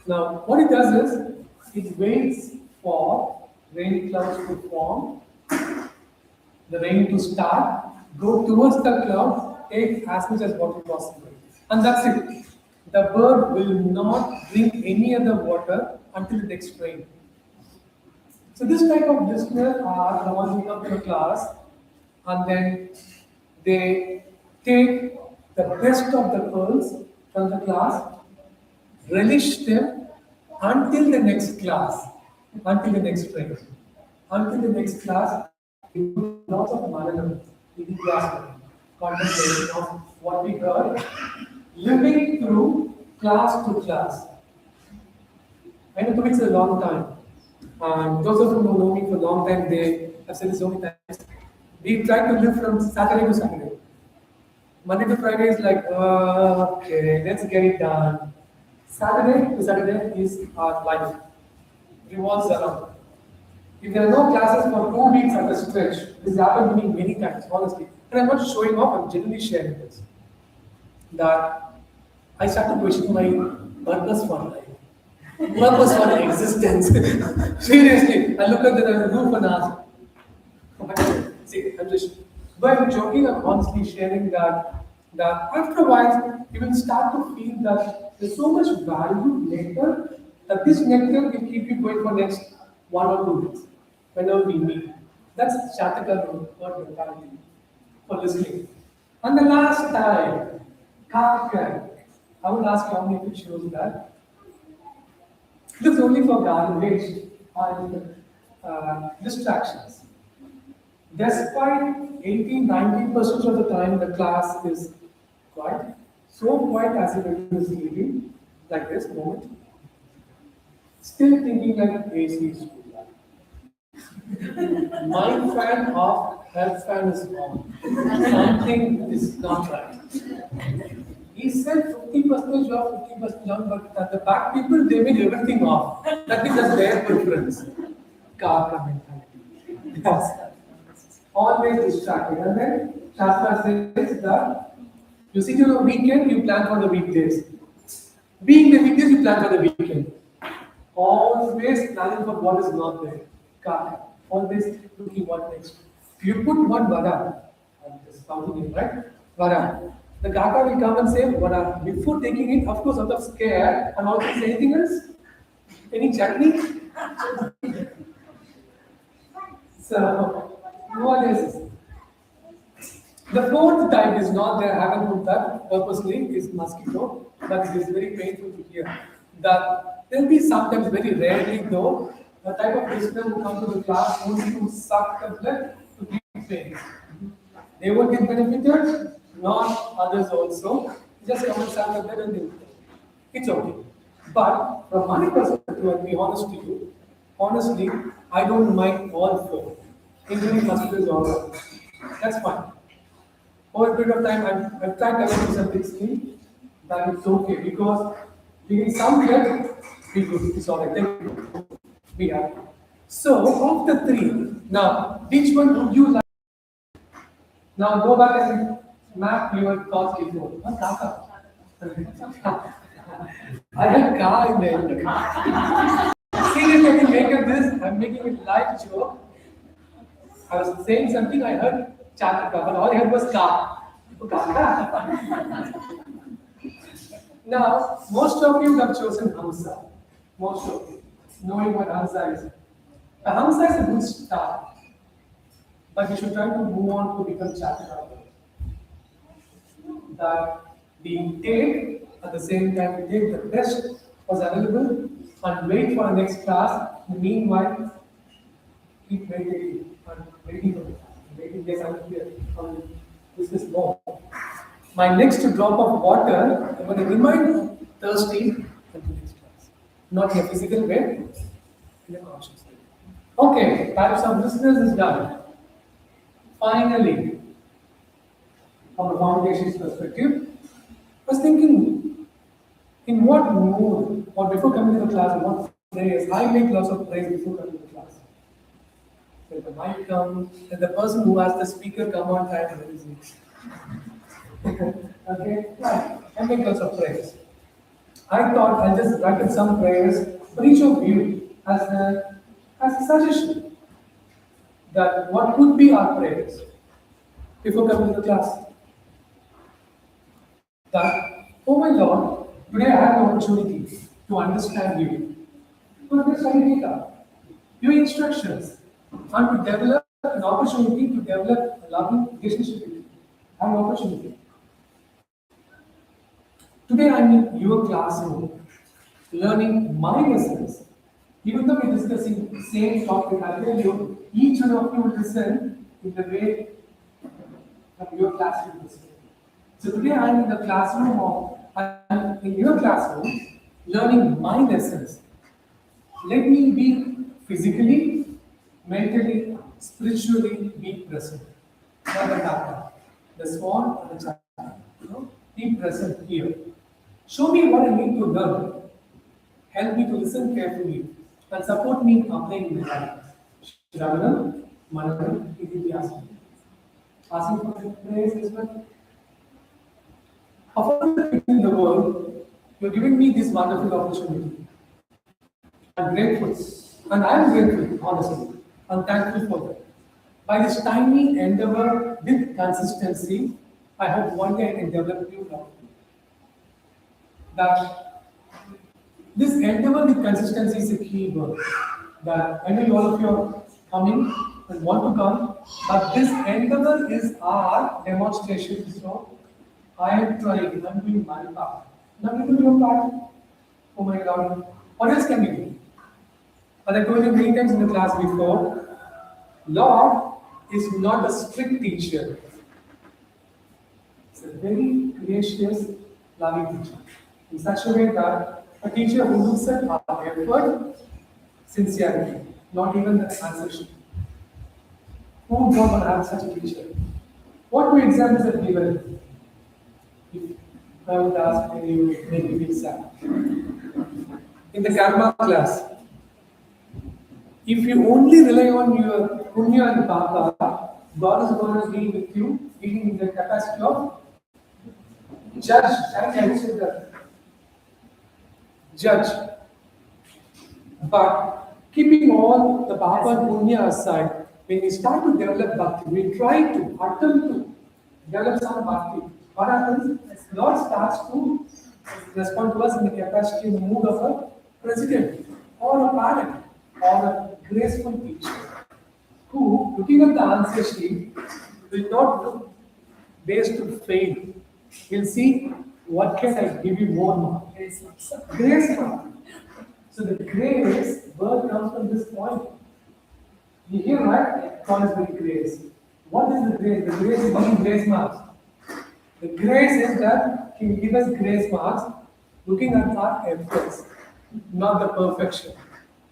Now, what it does is, it waits for rain clouds to form, the rain to start, go towards the cloud, take as much as water possible. And that's it. The bird will not drink any other water until the next rain. So this type of listeners are the ones who come to the class and then they take the best of the pearls from the class, relish them until the next class, until the next train. Until the next class, we do lots of management, in the class, contemplation of what we heard, living through class to class. I know it took a long time. Those of you who know me for a long time, they have said this so many times. We try to live from Saturday to Saturday. Monday to Friday is like, okay, let's get it done. Saturday to Saturday is our life. Revolves around. If there are no classes for 2 weeks at a stretch, this happened to me many times, honestly. And I'm not showing off, I'm genuinely sharing this. That I started questioning my purpose for life. Purpose for existence. Seriously, I look at the roof and ask. See, I'm just, but I'm joking, I'm honestly sharing that after a while, you will start to feel that there's so much value nectar that this nectar will keep you going for next 1 or 2 weeks whenever we meet. That's Chataka word mentality for listening. And the last time, Kafka. I would ask you how many of you chose that. This is only for garbage and distractions. Despite 80-90% of the time the class is quiet, so quiet as if it is sleeping, like this moment, still thinking like AC is too loud. My fan off, her fan is on. Something is not right. He said 50% off, 50% on, but at the back people, they made everything off. That is just their preference. Kaka mentality. Yes. Always distracted. And then Shastra says that you see on the weekend, you plan for the weekdays. Being the weekdays, you plan for the weekend. Always planning for what is not there. Kaka. Always looking what next. If you put one vada, I'm just counting it, right? Vada. The Kaka will come and say, vada. Before taking it, of course, out of scare, and also say anything else? Any chutney? So, what is this? The fourth type is not there, I haven't put that purposely, is mosquito, but it is very painful to hear. That there will be sometimes, very rarely though, the type of listener who come to the class only to suck the blood to give pain. They won't get benefited, nor others also. Just come and suck the blood and they will pay. It's okay. But from my perspective, I'll be honest to you, honestly, I don't mind all four, including mosquitoes also. That's fine. Over a period of time, I've tried developing something skill that it's okay because we in some get we good. It's all right. Then we have. So of the three, now which one would you like? Now go back and map your thoughts before. What Kaka? I had car in there. Seriously, I can make up this. I'm making it live joke. I was saying something, I heard Chataka, but all I heard was car. Now, most of you have chosen Hamsa. Most of you, knowing what Hamsa is. The Hamsa is a good start, but you should try to move on to become Chataka. That we take, at the same time, we take the best was available and wait for the next class. Meanwhile, keep meditating I'm waiting for the class. I'm waiting, yes, I'm here. I'll discuss more. My next drop of water, I'm going to remain thirsty until next class. Not in a physical way, in a conscious way. Okay, types of listeners is done. Finally, from a foundations perspective, I was thinking in what mood or before coming to the class, in what prayers. I make lots of prayers before coming to class. When the mic comes, and the person who has the speaker come on time and everything. Okay, right. I make lots of prayers. I thought I'll just write some prayers for each of you as a suggestion that what could be our prayers before coming to the class. That, oh my Lord, today I have the opportunity to understand you, to understand data, your instructions, and to develop an opportunity to develop a loving relationship with you. I have an opportunity. Today I'm in your classroom, learning my lessons. Even though we're discussing the same topic, I tell you, each one of you will listen in the way from your classroom listen. So today I'm in the classroom I'm in your classroom, learning my lessons. Let me be physically, mentally, spiritually be present. Not the data, the small and the child. Be present here. Show me what I need to learn. Help me to listen carefully and support me in applying my life. Shravanam, Mananam, Nidhyasana. Asking for the praise as well. Of all the people in the world, you're giving me this wonderful opportunity. I'm grateful. And I'm grateful, honestly. I'm thankful for that. By this tiny endeavor with consistency, I hope one day I can develop new love. That this endeavor with consistency is a key word. That I know all of you are coming and want to come, but this endeavor is our demonstration. So I am trying, I'm doing my part. Now you do your part. Oh my God. What else can we do? As I told you many times in the class before, Lord is not a strict teacher. It's a very gracious, loving teacher. In such a way that a teacher who looks at our effort, sincerity, not even the answer sheet. Who don't want to have such a teacher? What two examples are given? If I would ask you, make me feel sad. In the karma class, if you only rely on your punya and papa, God is going to be with you, being in the capacity of judge. I said that. Judge. But keeping all the papa and punya aside, when we start to develop bhakti, we try to attempt to develop some bhakti. What happens? Lord starts to respond to us in the capacity and mood of a president or a parent or a graceful teacher who, looking at the answer sheet, will not look based to fail. He'll see what can I give you more mark. Grace mark. So the grace word comes from this point. You hear right? God is very grace. What is the grace? The grace is giving grace marks. The grace is that He will give us grace marks looking at our efforts, not the perfection.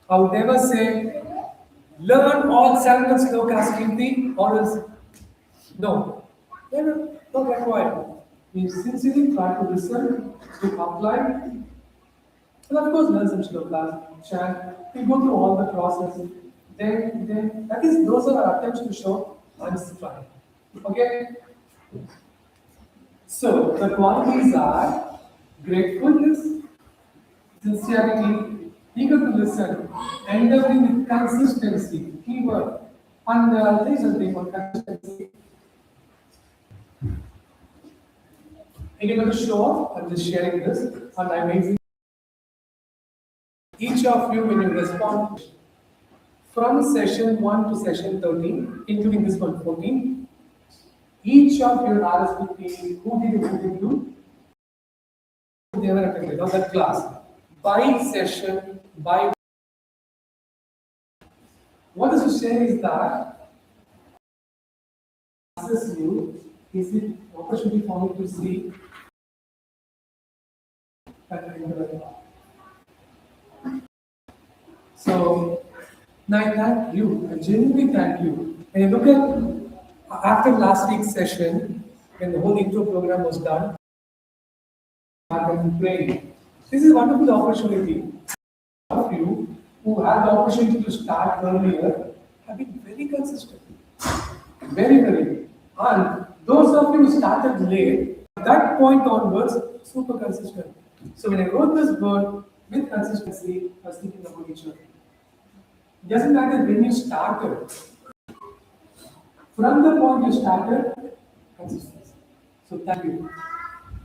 I would never say, learn all 7 slokas Kirti, or else, no. Never, not required. We sincerely try to listen, to apply, and of course learn some slokas, chant, we go through all the process. Then that is, those are our attempts to show I'm trying. Okay? So the qualities are gratefulness, sincerity, eager to listen, endeavoring with consistency, keyword, and there is something on consistency. I'm going to show off, I'm just sharing this, and I'm amazing. Each of you, when you respond from session 1 to session 13, including this one 14, each of your RSVP, who did you, they were attended on that class, by session, by. What is to say is that assess you, is it opportunity for me to see that kind of. So, now I thank you, I genuinely thank you. And you look at, after last week's session, when the whole intro program was done, I've been praying. This is a wonderful opportunity. All of you who had the opportunity to start earlier have been very consistent. Very, very. And those of you who started late, at that point onwards, super consistent. So when I wrote this word with consistency, I was thinking about each other. It doesn't matter when you started. From the point you started, consistency. So thank you.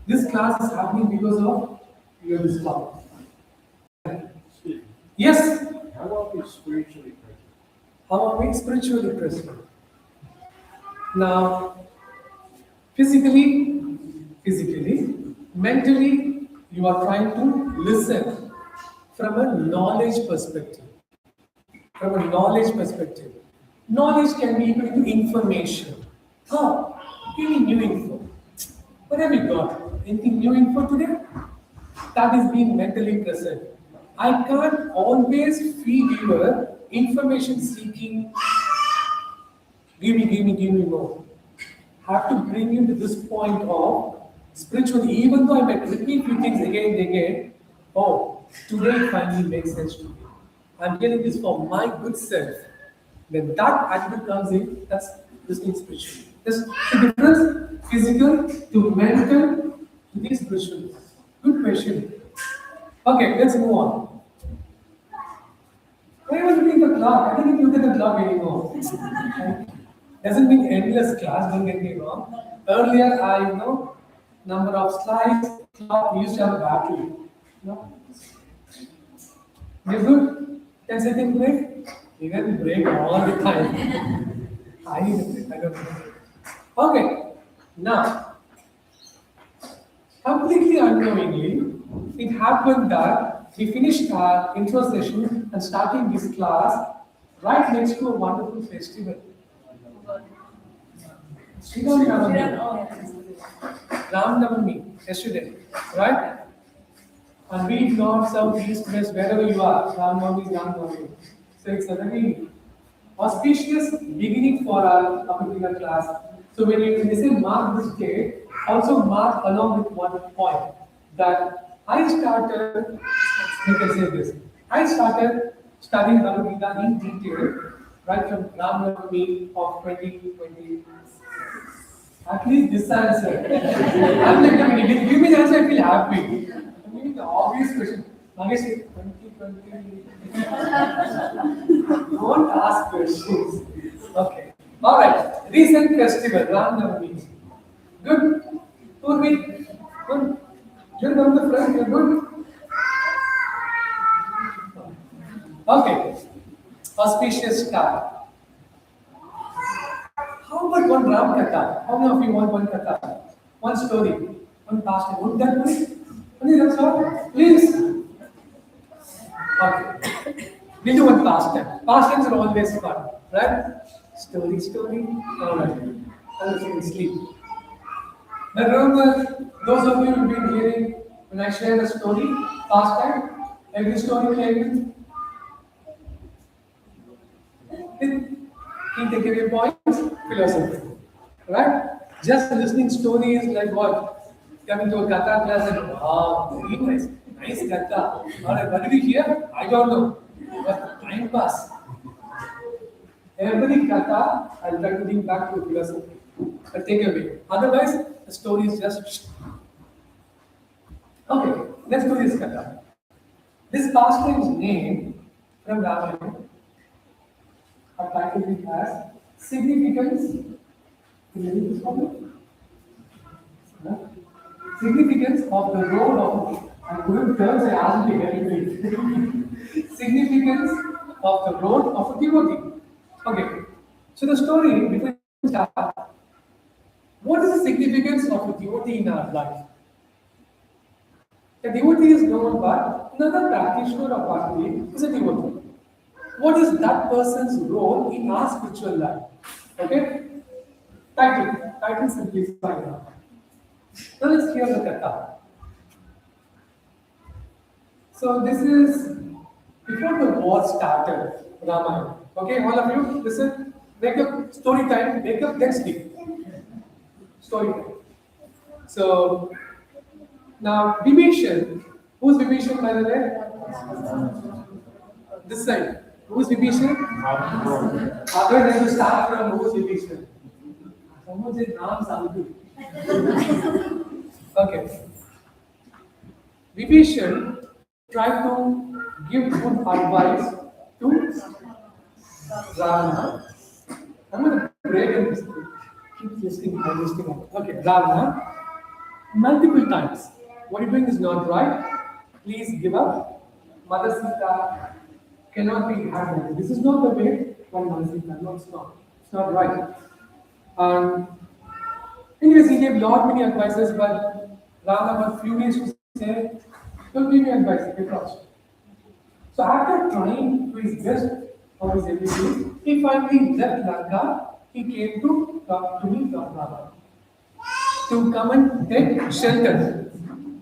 This class is happening because of your discovery. Yes. How are we spiritually present? How are we spiritually present? Now, physically, mentally, you are trying to listen from a knowledge perspective. From a knowledge perspective. Knowledge can be equal to information. Oh, give me new info. What have you got? Anything new info today? That is being mentally present. I can't always feed your information seeking. Give me more. Have to bring you to this point of spiritually, even though I might repeat few things again and again. Oh, today finally makes sense to me. I'm getting this for my good self. When that attitude comes in, that's listening spiritually. There's the difference physical to mental to the spiritual. Good question. Okay, let's move on. Why was looking at the clock? I didn't look at the clock anymore. Doesn't mean endless class, don't get me wrong. Earlier, I know number of slides, clock, we used to have a battery. No? You good? 10 second break? You can break all the time. I need a break, I don't know. Okay, now, completely unknowingly, it happened that we finished our intro session and starting this class right next to a wonderful festival. Sriraam Navami. Ram Navami, yesterday, right? And we north, south, east, west, wherever you are, Ram Navami is Ram Navami. So it's a very auspicious beginning for our particular class. So when you say mark this date, also mark along with one point that I started, you can say this, I started studying Bhagavad Gita in detail right from Ram Navami of 2020. At least this answer. I'm like, I mean, if you give me the answer, I feel happy. I'm giving the obvious question. Nagesh, 2020. Don't ask questions. Okay. All right. Recent festival, Ram Navami. Good. Purvi. Good. You're on the front. You're good. Okay. Auspicious start. How about one Ram Katha? How many of you want one Katha? One story? One past? Would that be? Only that's all? Please. Okay. We'll do one past time. Past times are always fun, right? Story. Alright. Others can sleep. Now remember, those of you who've been hearing when I share a story, past time, every story will end with key takeaway points, philosophy. Right? Just listening stories like what? Coming to a Katha class and wow, very nice. Nice Katha. Alright, what did you hear? I don't know. But time pass. Every Katha, I'll try to bring back to philosophy. A takeaway. Otherwise, the story is just. Okay, let's do this Katha. This pastime is named from Ramayana. Our title it has significance. Significance of the role of. I'm going to terms I asked you very significance of the role of a devotee. Okay, so the story before we start, what is the significance of a devotee in our life? A devotee is known by another practitioner of bhakti is a devotee. What is that person's role in our spiritual life? Okay? Title simplified now. Now let's hear the Katha. So this is before the war started, Ramayana. Okay, all of you, listen. Wake up, story time. Wake up, then sleep. Story time. So now Vibhishan. Who's Vibhishan, by the way? This side. Who's Vibhishan? Other than to start from who's Vibhishan? Someone said Ram Sadhu. Okay. Vibhishan tried to give good advice to Ravana. I'm going to break and keep listening. I'm listening. Okay, Ravana, multiple times. What you're doing is not right. Please give up. Mother Sita cannot be handled. This is not the way one Mother Sita. No, it's not. It's not right. Anyways, he gave lot many advices, but Ravana was furious to say, don't give me advice, get lost. So after trying to his best of his abilities, he finally left Lanka. He came to talk to me, Lord Rama, to come and take shelter.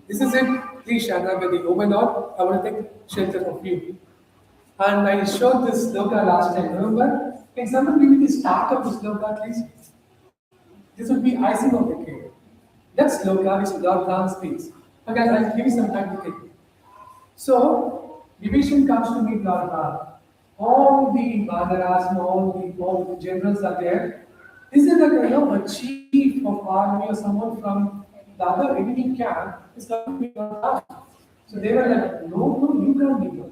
This is it. Please, Sharnagati, open up. I want to take shelter of you. And I showed this sloka last time. Remember? Can someone give me the start of this sloka, please? This would be icing of the cake. That sloka which Lord Ram speaks. Okay, I'll give you some time to think. So, Vibhishan comes to meet Lord Ram. All the Vanaras, all the generals are there. This is a chief of army or someone from the other enemy camp is coming to meet Lord Ram. So they were like, no, you can't be here.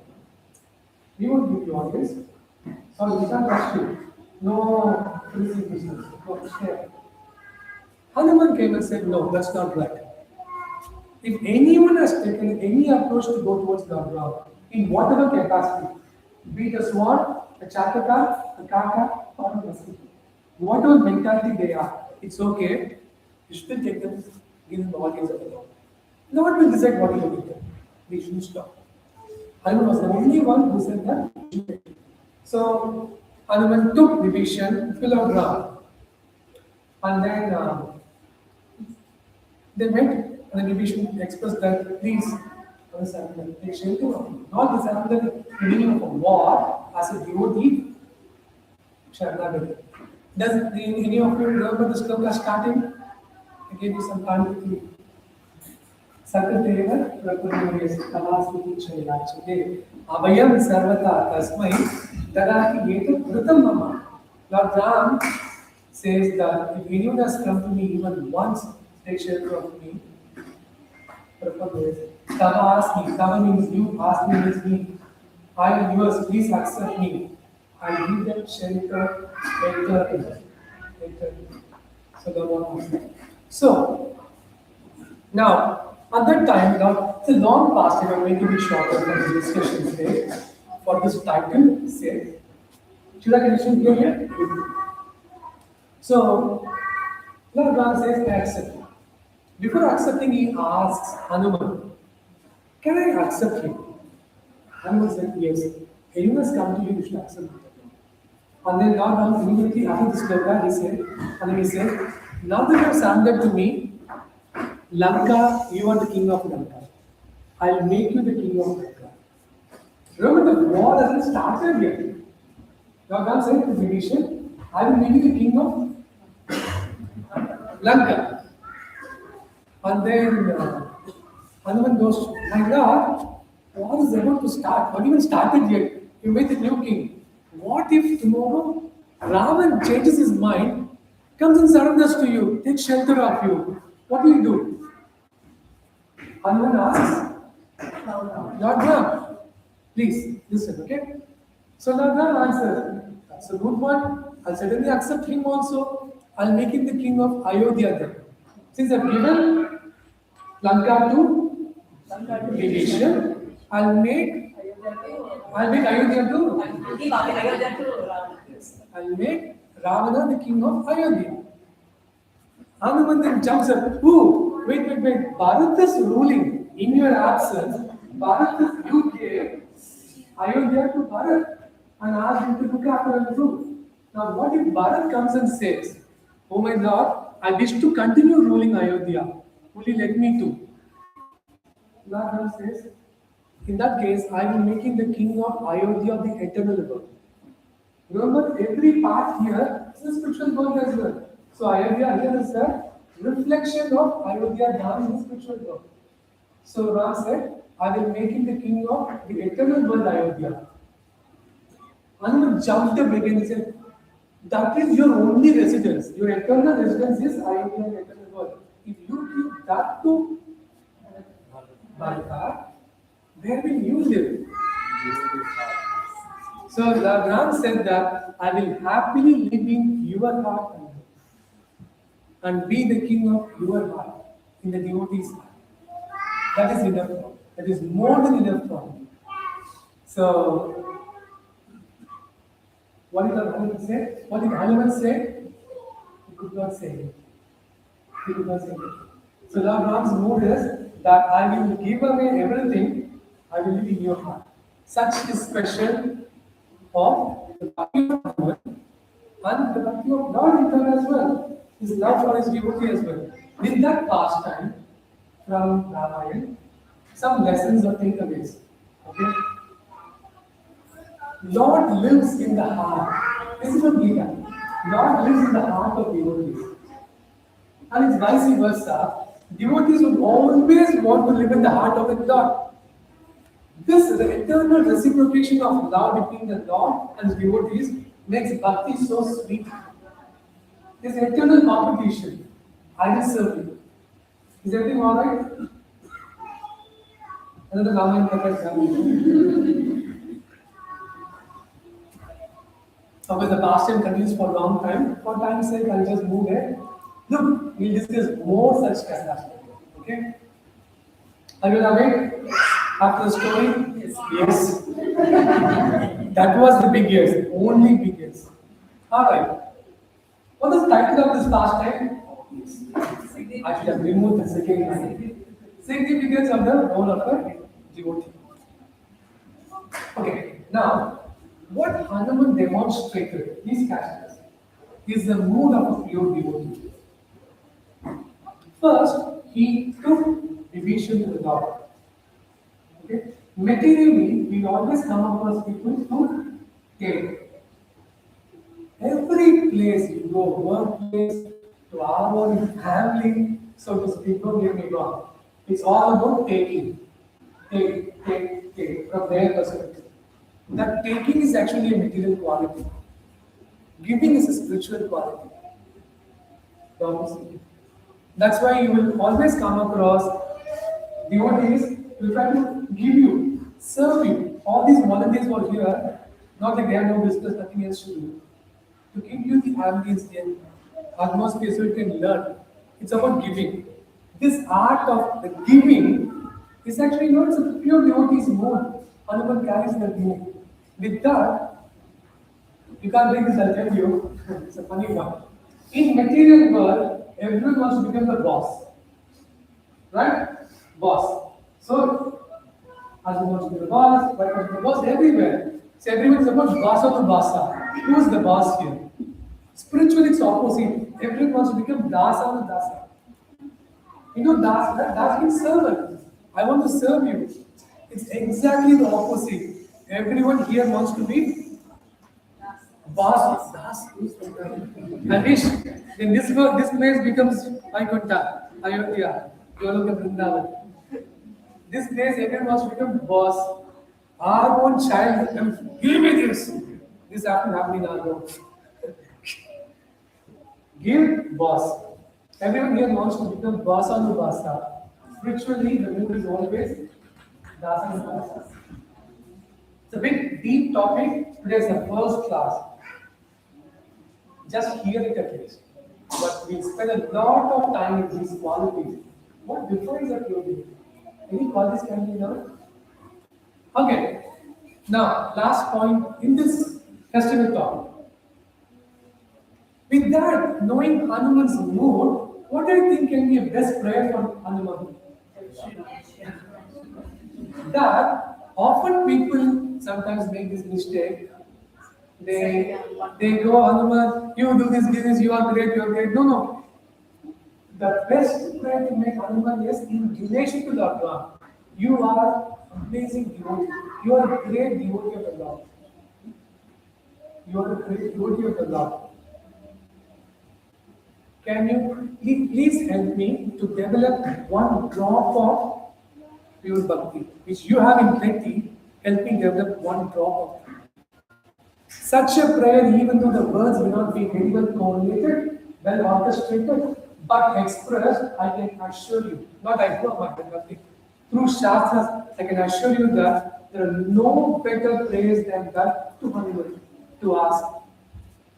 We won't give you all this. So we can't trust you. No prison business. No, stay. Hanuman came and said, no, that's not right. If anyone has taken any approach to go towards Lord Ram, in whatever capacity, be it a sword, a chataka, a kaka, or a mosquito, whatever mentality they are, it's okay. You still take them, give them the audience of the Lord. Lord will decide what you will do. We shouldn't stop. Hanuman was the only one who said that. So Hanuman took Vibhishan to Lord Ram. And then they met, and then Vibhishan expressed that, please, take shelter of me. Not this happened at the beginning of a war as a devotee. Sharnagati. Does any of you remember this sloka starting? I gave you some time to think. Sakateva Prakuryas Kalasmiti Chailachade Abhayam Sarvata Tasmai Dadaki Yeta Pratam Mama. Lord Ram says that if anyone has come to me even once, take shelter of me. Tava ask me. Tava means you, ask me means me. I am yours, please accept me. I give them shelter, enter. So the one was there. So now at that time, now it's a long past, I'm making it shorter for the discussion today. For this title, say, should I mention here? So Lord Ram says, I accept. Before accepting, he asks Hanuman, can I accept him? Hanuman said, yes. Anyone has come to you, you should accept him. And then Lord Ram immediately after this sloka, he said, and then he said, now that you have surrendered to me, Lanka, you are the king of Lanka. I'll make you the king of Lanka. Remember, the war hasn't started yet. Lord Ram said to Vibhishan, I will make you the king of Lanka. And then Hanuman goes, my God, war is about to start. Not even started yet. You made the new king. What if tomorrow Ravan changes his mind, comes and surrenders to you, takes shelter of you? What will you do? Hanuman asks, Lord Ram, please listen, okay? So Lord Ram answers, that's a good one. I'll certainly accept him also. I'll make him the king of Ayodhya then. Since I've given Lanka to Vibhishan, I'll make Ayodhya too. I'll make Ravana the king of Ayodhya. Hanuman then jumps up. Ooh, wait. Bharat is ruling in your absence. Bharat, you gave Ayodhya to Bharat and asked him to look after and rule. Now, what if Bharat comes and says, Oh my Lord, I wish to continue ruling Ayodhya. Will you let me to? Lord Ram says, in that case, I will make him the king of Ayodhya of the eternal world. Remember, every part here is a spiritual world as well. So Ayodhya here is a reflection of Ayodhya Dham in the spiritual world. So Ram said, I will make him the king of the eternal world Ayodhya. Hanuman jumped up again and said, that is your only residence. Your eternal residence is Ayodhya and eternal world. If you give that to Bharata, where will you live? So Ram said that I will happily live in your heart and be the king of your heart in the devotee's heart. That is enough. That is more than enough for me. So, what did Hanuman say? What did Hanuman say? He could not say it. He could not say it. So Lord Ram's mood is that I will give away everything, I will live in your heart. Such is special of the bhakti of Hanuman and the bhakti of Lord in turn as well. His love for his devotee as well. With that pastime from Ramayana, some lessons or takeaways. Okay? Lord lives in the heart. This is what Gita. Lord lives in the heart of devotees. And it's vice versa. Devotees would always want to live in the heart of the Lord. This is the eternal reciprocation of love between the Lord and his devotees makes bhakti so sweet. This eternal competition. I will serve you. Is everything alright? Another Ramayana Katha is happening. However, the past time continues for a long time. For time's sake, I'll just move ahead. Look, we'll discuss more such kathas. Okay? Are you awake? After the story? Yes. That was the big yes. Only big yes. Alright. What is the title of this pastime? I should have removed the second line. Significance of the role of a devotee. Okay, now, what Hanuman demonstrated, these characters, is the mood of a pure devotee. First, he took division to the Lord. Okay? Materially, we always come across people who take. Every place you go, workplace, to our own family, so to speak, don't get me wrong. It's all about taking. Take, from their perspective. That taking is actually a material quality. Giving is a spiritual quality. The opposite. That's why you will always come across devotees who will try to give you, serve you. All these volunteers who are here, not like they have no business, nothing else to do. To give you the ambience and atmosphere so you can learn. It's about giving. This art of the giving is actually not a pure devotee's mode. Hanuman carries that mood. With that, you can't bring this, I'll tell you. It's a funny one. In material world, everyone wants to become the boss. Right? Boss. So, husband wants to be the boss, wife wants to be the boss, everywhere. So everyone is about boss or the basa. Who is the boss here? Spiritually, it's opposite. Everyone wants to become dasa or dasa. You know, das means servant. I want to serve you. It's exactly the opposite. Everyone here wants to be boss. Das. I wish then this place becomes Vaikuntha, Ayodhya, Goloka Vrindavan. This place everyone wants to become boss. Our own child becomes, give me this. This happened in our home. Give boss. Everyone here wants to become boss on the basa. Spiritually, the mood is always dasa and basa. It's a big deep topic. Today is the first class. Just hear it at least. But we spend a lot of time in these qualities. What defines a pure devotee? Any qualities can be learned? Okay. Now, last point in this festival talk. With that, knowing Hanuman's mood, what do you think can be a best prayer for Hanuman? That often people sometimes make this mistake. They go, Hanuman, you do this, you are great, you are great. No, no. The best prayer to make Hanuman is in relation to Lord Ram. You are amazing devotee. You are a great devotee of the Lord. You are a great devotee of the Lord. Can you please help me to develop one drop of pure bhakti, which you have in plenty, help me develop one drop of. Such a prayer, even though the words may not be very well correlated, well orchestrated, but expressed, I can assure you, not I know about it, nothing. Through Shastras, I can assure you that there are no better prayers than that to Hanuman, to ask.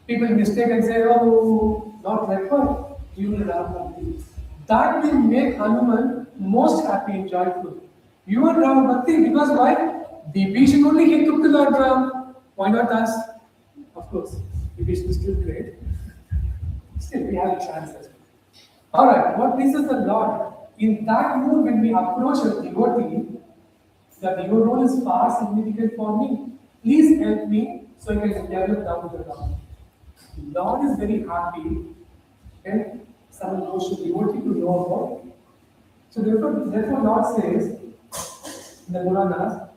People mistake and say, oh, not required, you will Ram Bhakti. That will make Hanuman most happy and joyful. You are Ram Bhakti because why? Vibhishan only he took the Lord Ram. Why not us? Of course, Vibhishan is still great. Still, we have a chance as well. Alright, what pleases the Lord? In that mood, when we approach a devotee, that your role is far significant for me. Please help me so I can develop down to the ground. Lord is very happy when someone goes to devotee to know about. So therefore Lord says in the Puranas,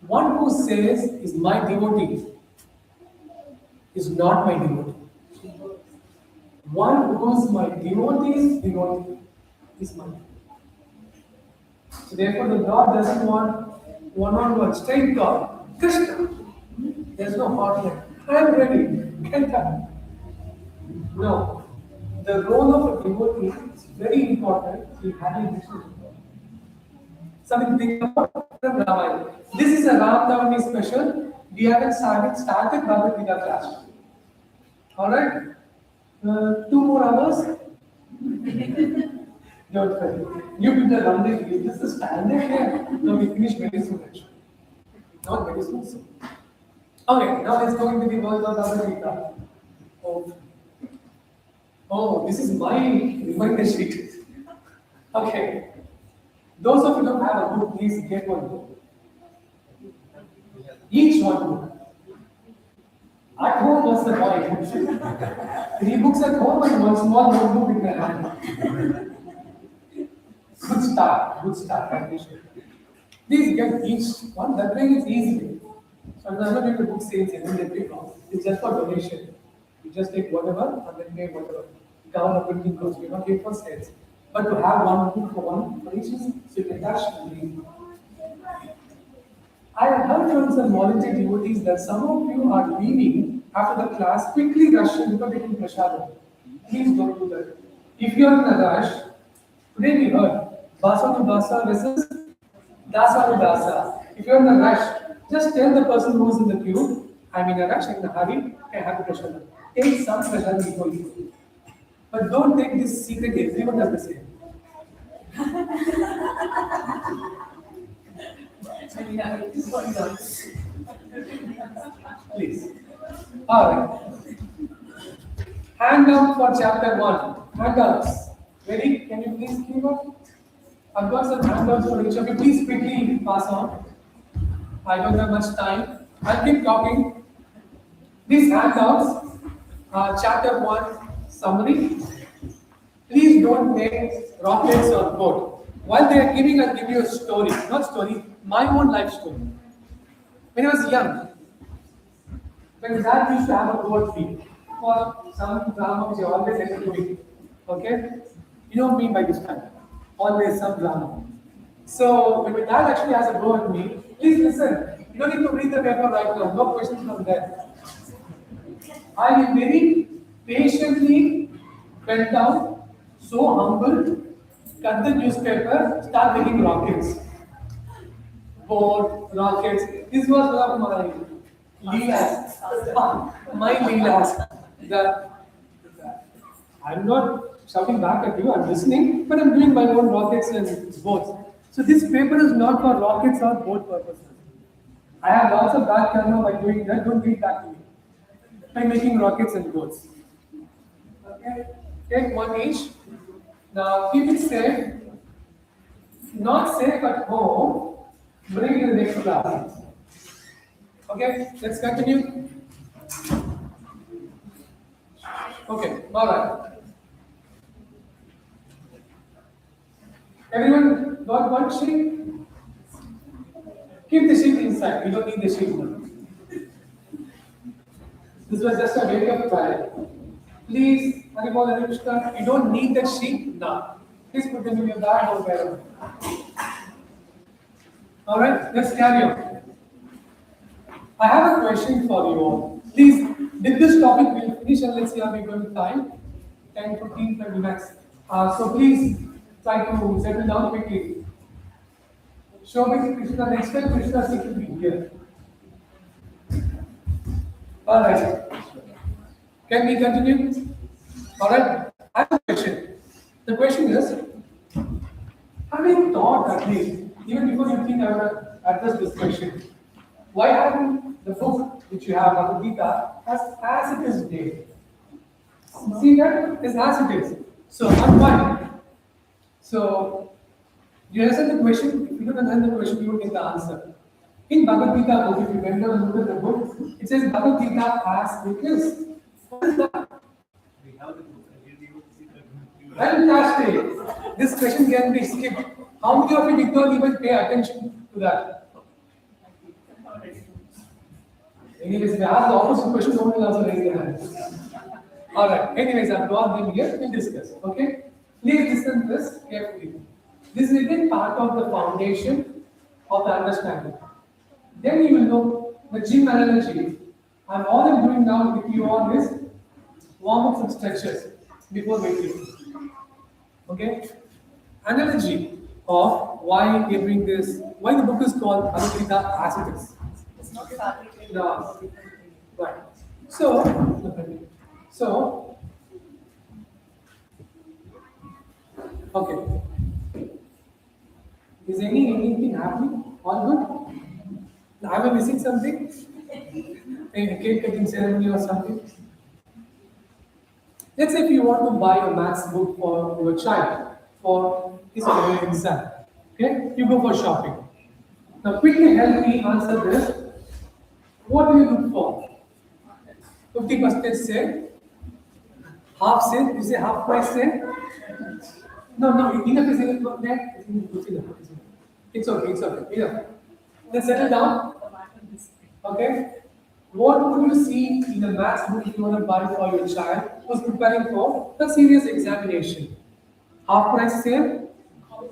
one who says is my devotee is not my devotee. One who is my devotee's devotee is my devotee. So therefore the Lord doesn't want one-on-one straight talk. Krishna. There's no hotline. I am ready. Can come. No. The role of a devotee is very important in having this. Something to think about from Ramayana. This is a Ram Navami special. We haven't started Bhagavad Gita class. Alright? 2 more hours? Don't worry. You people are running. This is standard here. No, we finish very soon actually. Not very soon. Okay, now let's go into the world of Bhagavad Gita. Oh, this is my reminder sheet. Okay. Those of you who don't have a book, please get one book. Each one book. At home, what's the point? 3 books at home and 1 small notebook in your hand. Good start. Good start. Please get each one. That way it's easy. So I'm not going to book sales immediately. It's just for donation. You just take whatever and then pay whatever. Cover the printing cost. You're not paying for sales. But to have one book for each, so you can touch and read. I have heard from some volunteer devotees that some of you are leaving after the class, quickly rushing because taking prasadam. Please don't do that. If you are in a rush, today we heard Basa to Basa versus Dasa to Dasa. If you are in a rush, just tell the person who is in the queue, I'm in a rush, I'm in a hurry, I have the prasadam. Take some prasadam before you go. But don't take this secret, everyone does the same. Please. Alright. Handout for chapter 1. Handouts. Ready? Can you please give up? I've got some handouts for each of you. Please quickly pass on. I don't have much time. I'll keep talking. These handouts are chapter 1 summary. Please don't make rockets or boat. While they are giving, I'll give you a story. Not story, my own life story. When I was young, when dad used to have a boat fee for some drama which I always had to do. Okay? You know me by this time. Always some drama. So when my dad actually has a go at me, please listen. You don't need to read the paper right now. No questions from there. I very patiently went down, so humble, cut the newspaper, start making rockets. Boat, rockets. This was one of my leelas. My leelas. I'm not shouting back at you, I'm listening, but I'm doing my own rockets and boats. So this paper is not for rockets or boat purposes. I have lots of bad karma by doing that, don't read that to me. By making rockets and boats. Okay, take one each. Now keep it safe. Not safe at home, bring it in the next class. Okay, let's continue. Okay, all right. Everyone got one sheet? Keep the sheet inside. You don't need the sheet now. This was just a wake-up call. Please, Haribol and Anushka, you don't need the sheet now. Please put them in your bag or wherever. All right, let's carry on. I have a question for you all. Please, with this topic, we'll finish and let's see how we're going to time. 10, 15, 20 max. So please try to settle down quickly. Show me Krishna, next time Krishna should be here. All right. Can we continue? All right. I have a question. The question is, have you thought at least, even before you think I will address this question, why haven't the book which you have, Bhagavad Gita, as it is there? See that? It's as it is. So, not why. So, you understand the question? If you don't understand the question, you will get the answer. In Bhagavad Gita book, if you went down and look at the book, it says Bhagavad Gita as it is. What is that? We have the book. I will be able to see the Fantastic. This question can be skipped. How many of you did not even pay attention to that? Anyways, if I ask the opposite question, no one will also raise their hand. Alright, anyways, I've got them here, we'll discuss. Okay? Please listen to this carefully. This is again part of the foundation of the understanding. Then you will know the gym analogy. And all I'm doing now with you on is warm up some stretches before weightlifting. Okay? Analogy of why we bring this, why the book is called Bhagavad Gita as it is. It's not fabricated. No. Right. So, okay. Is anything happening? All good? Am I missing something? A cake cutting ceremony or something? Let's say if you want to buy a maths book for your child for his or her exam. Okay? You go for shopping. Now quickly help me answer this. What do you look for? 50% sale? Half sale? You say half price sale? No, enough is enough there. It's okay. Enough. Then settle down. Okay? What would you see in a maths book if you want to buy for your child who's preparing for a serious examination? Half price sale? How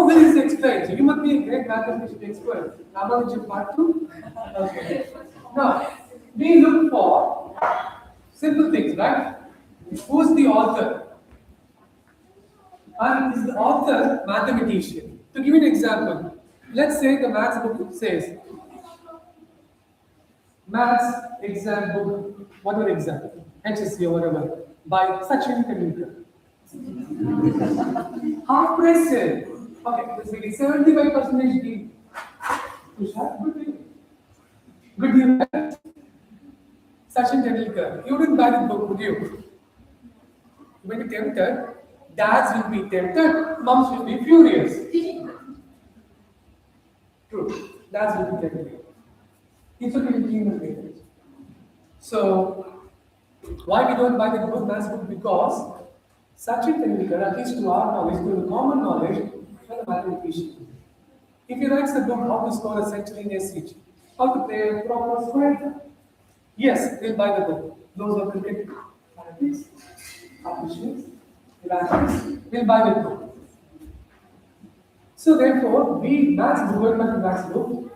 well is it explained? You must be a great mathematician expert. Ramanujan part 2? Okay. Now, we look for simple things, right? Who's the author? And is the author mathematician? To give you an example, let's say the maths book says, maths exam book, whatever exam, HSC or whatever, by Sachin Tendulkar. Half price sale. Okay, this will be 75% deal. Good deal. Good deal. Right? Sachin Tendulkar. You wouldn't buy the book, would you? You may be tempted. Dads will be tempted. Moms will be furious. True. Dads will be tempted. It's okay to clean the papers. So, why we don't buy the book, maths book? Because Sachin Tendulkar, at least to our knowledge, to the common knowledge, is a mathematician. If he writes the book, how to score a century in SH, how to play a proper square, yes, we'll buy the book. Those are cricket fanatics, aficionados, we'll buy the book. So therefore, we maths book, maths book.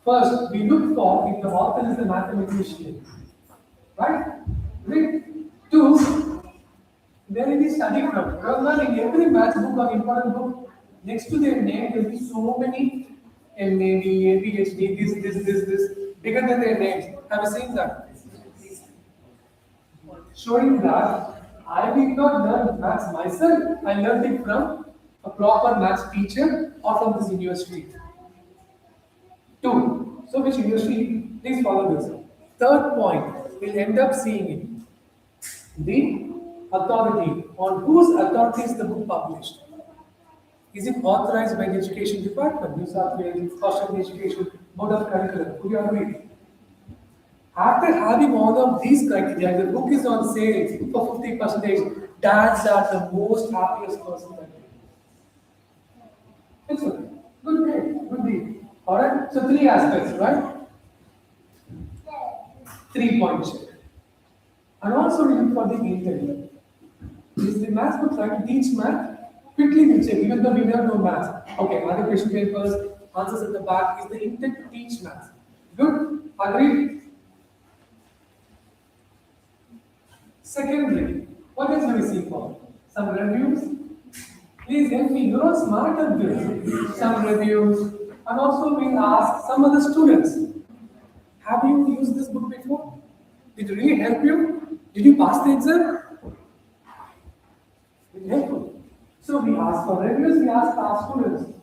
First, we look for if the author is the mathematician, right? Right? Two, where is he studying from? Because not in every maths book or important book, next to their name, there will be so many MA, BA, PhD, this, bigger than their names. Have you seen that? Showing that I did not learn maths myself, I learned it from a proper maths teacher or from this university. Two, so which university? Please follow this. Third point, we'll end up seeing it. The authority. On whose authority is the book published? Is it authorized by the Education Department, New South Wales, Australian Education, Board of Curriculum? Could you agree? After having all of these criteria, the book is on sale for 50%. Dads are the most happiest person that day. Excellent. Good day. Good deed. Alright? So three aspects, right? 3-point check. And also we look for the intent. Is the math book trying to teach math? Quickly we check, even though we never know math. Okay, other question papers, answers at the back. Is the intent to teach math? Good? Agreed? Secondly, what else do we see for? Some reviews? Please help me, you're all smart at this. Some reviews. And also we ask some other students, have you used this book before? Did it really help you? Did you pass the exam? Did it help you? So we ask for reviews, we ask our students.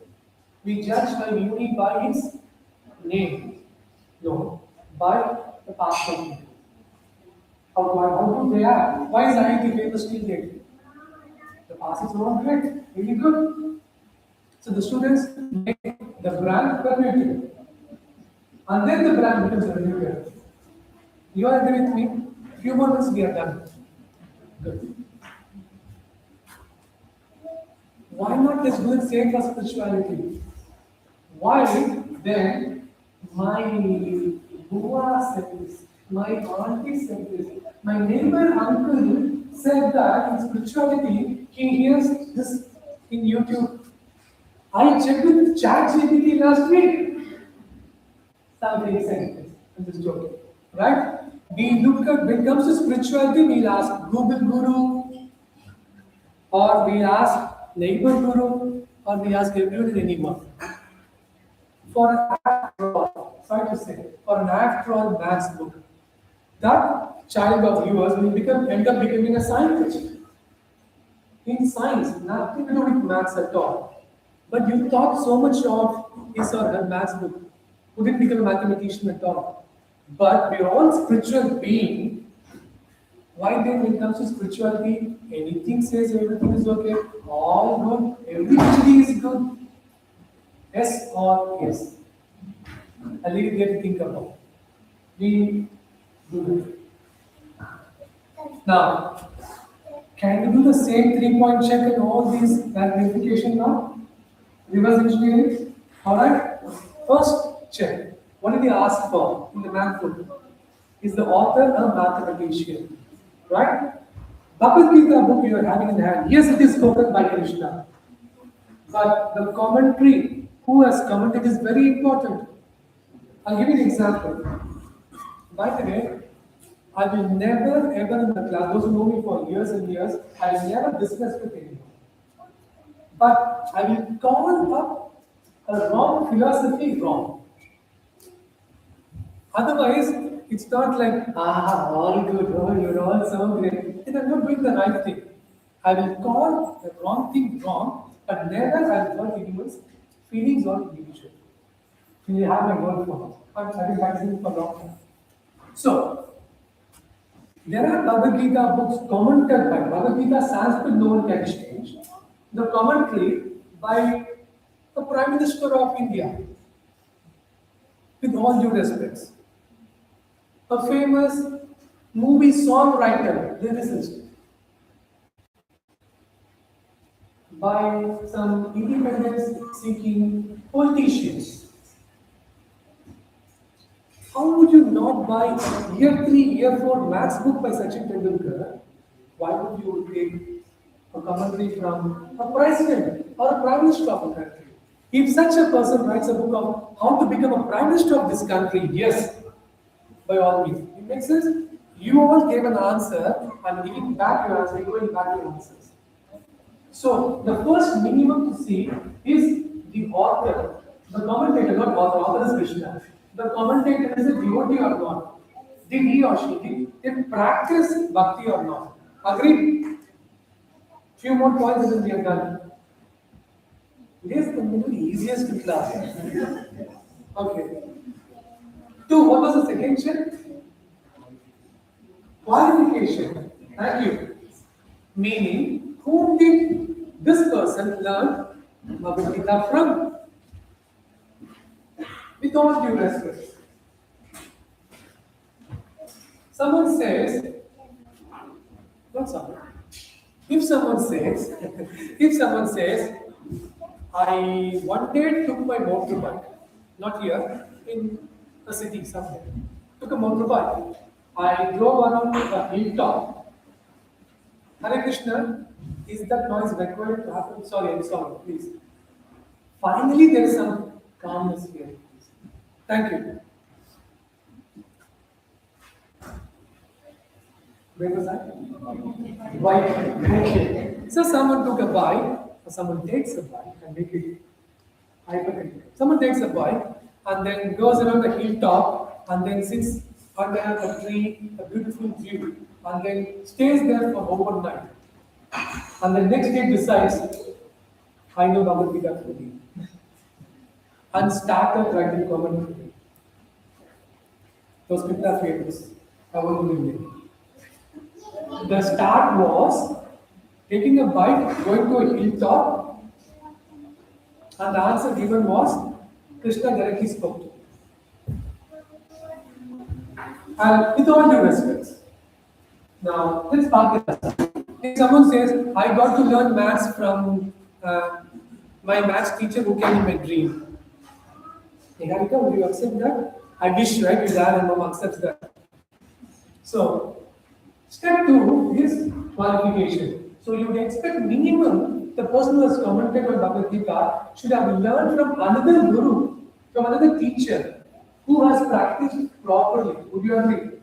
We judge my uni by its name. No, by the passport. How good they are. Why is IIT famous till date? The passes are all great, really good. So the students make the brand permeated. And then the brand becomes everywhere. You all agree with me? Few moments we are done. Good. Why not let's do the same for spirituality? Why then my Bua said this, my auntie said this, my neighbor uncle said that in spirituality he hears this in YouTube. I checked with ChatGPT last week. Something said this. I'm just joking. Right? We look at, when it comes to spirituality, we'll ask Google Guru, or we ask neighbor Guru, or we ask everyone and anyone. For an after all, sorry to say, for an after all maths book, that child of yours will end up becoming a scientist. In science, nothing to do with maths at all. But you thought so much of his or her maths book, who didn't become a mathematician at all. But we're all spiritual beings. Why then, when it comes to spirituality, anything says everything is okay, all good, everybody is good. Yes or yes? I'll leave it there to think about. We do it. Now, can we do the same 3-point check in all these verification now? Reverse engineering? Alright? First check. What did they ask for in the math book? Is the author a mathematician? Right? Bhagavad Gita book you are having in hand. Yes, it is spoken by Krishna. But the commentary, who has commented, is very important. I'll give you an example. By the way, I will never ever in the class, those who know me for years and years, I will never discuss with anyone. But I will call up a wrong philosophy wrong. Otherwise, it's not like, all good, oh, you're all so great. Then I'm not doing the right thing. I will call the wrong thing wrong, but never I will hurt anyone's feelings or individual. You have my word for it. I've been practicing for a long time. So, there are Bhagavad Gita books commented by Bhagavad Gita Sanskrit no one can change. The commentary by the Prime Minister of India, with all due respects. A famous movie songwriter, lyricist, by some independence-seeking politicians. How would you not buy year 3, year 4 maths book by Sachin Tendulkar? Why would you take a commentary from a president or a prime minister of a country? If such a person writes a book of how to become a prime minister of this country, yes, by all means. It makes sense? You all gave an answer and giving back your answer, going back your answers. So, the first minimum to see is the author, the commentator, not author is Krishna. The commentator is a devotee or not. Did he or she did practice bhakti or not? Agreed? Few more points and then we are done. It is the easiest class. Okay. 2, what was the second check? Qualification. Thank you. Meaning, whom did this person learn Bhagavad Gita from? With all due respect. Someone says, not someone. If someone says, if someone says, I one day took my motorbike, not here, in a city somewhere, took a motorbike. I drove around a hilltop. Hare Krishna, is that noise required to happen? Sorry, I'm sorry, please. Finally, there is some calmness here. Thank you. Where was I? Bike. Okay. So someone took a bike, or someone takes a bike and make it hypothetical. Someone takes a bike and then goes around the hilltop and then sits under a tree, a beautiful view, and then stays there for overnight. And the next day decides, I know that will be that for me. And started writing commentary. Those people are famous. I won't name them. The start was taking a bike, going to a hilltop, and the answer given was Krishna directly spoke to me. And with all due respect, now let's park this. If someone says, I got to learn maths from my maths teacher who came in my dream. Hey, Harika, would you accept that? I wish, right? Your dad and mom accepts that. So, step 2 is qualification. So you would expect minimum the person who has commented on Bhagavad Gita should have learned from another guru, from another teacher who has practiced properly. Would you agree?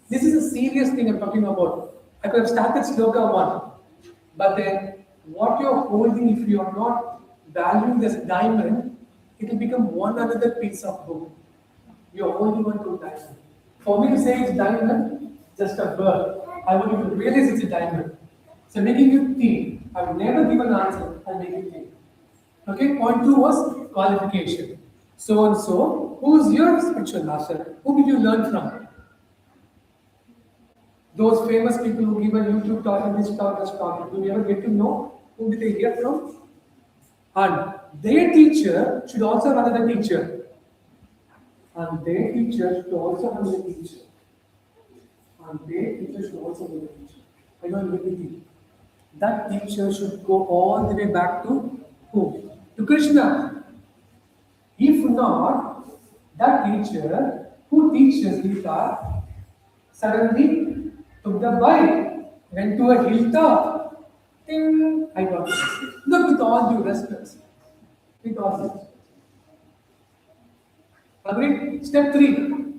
This is a serious thing I'm talking about. I could have started Sloka 1, but then what you're holding, if you are not valuing this diamond, it will become one another piece of book. You're holding on to a diamond. For me to say it's diamond, just a bird. I want you to realize it's a diamond. So making you think. I would never give an answer, I'll make you think. Okay, point 2 was qualification. So and so, who's your spiritual master? Who did you learn from? Those famous people who give a YouTube talk and this talk, do you ever get to know who did they hear from? And their teacher should also have another teacher. And their teacher should also have another teacher. And their teacher should also be a teacher. I don't really think. That teacher should go all the way back to who? To Krishna. If not, that teacher who teaches Gita suddenly took the bike, went to a hilltop. Ding, I got it. Look, with all due respect. With all due respect. Agreed? Step 3.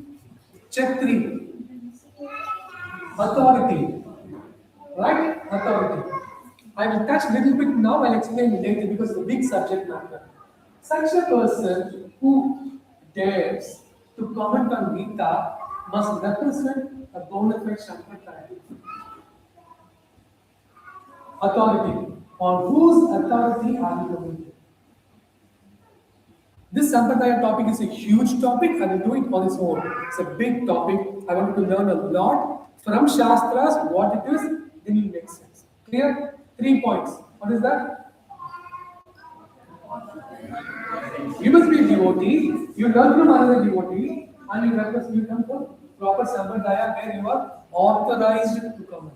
Check 3. Authority. Right? Authority. I will touch a little bit now, I'll explain later because it's a big subject matter. Such a person who dares to comment on Gita must represent a bona fide Shankaracharya. Authority. On whose authority are you commenting? This Sampradaya topic is a huge topic. I will do it on its own. It's a big topic. I want to learn a lot from Shastras, what it is, then it makes sense. Clear? 3 points. What is that? You must be a devotee. You learn from another devotee, and you come from proper Sampradaya where you are authorized to come.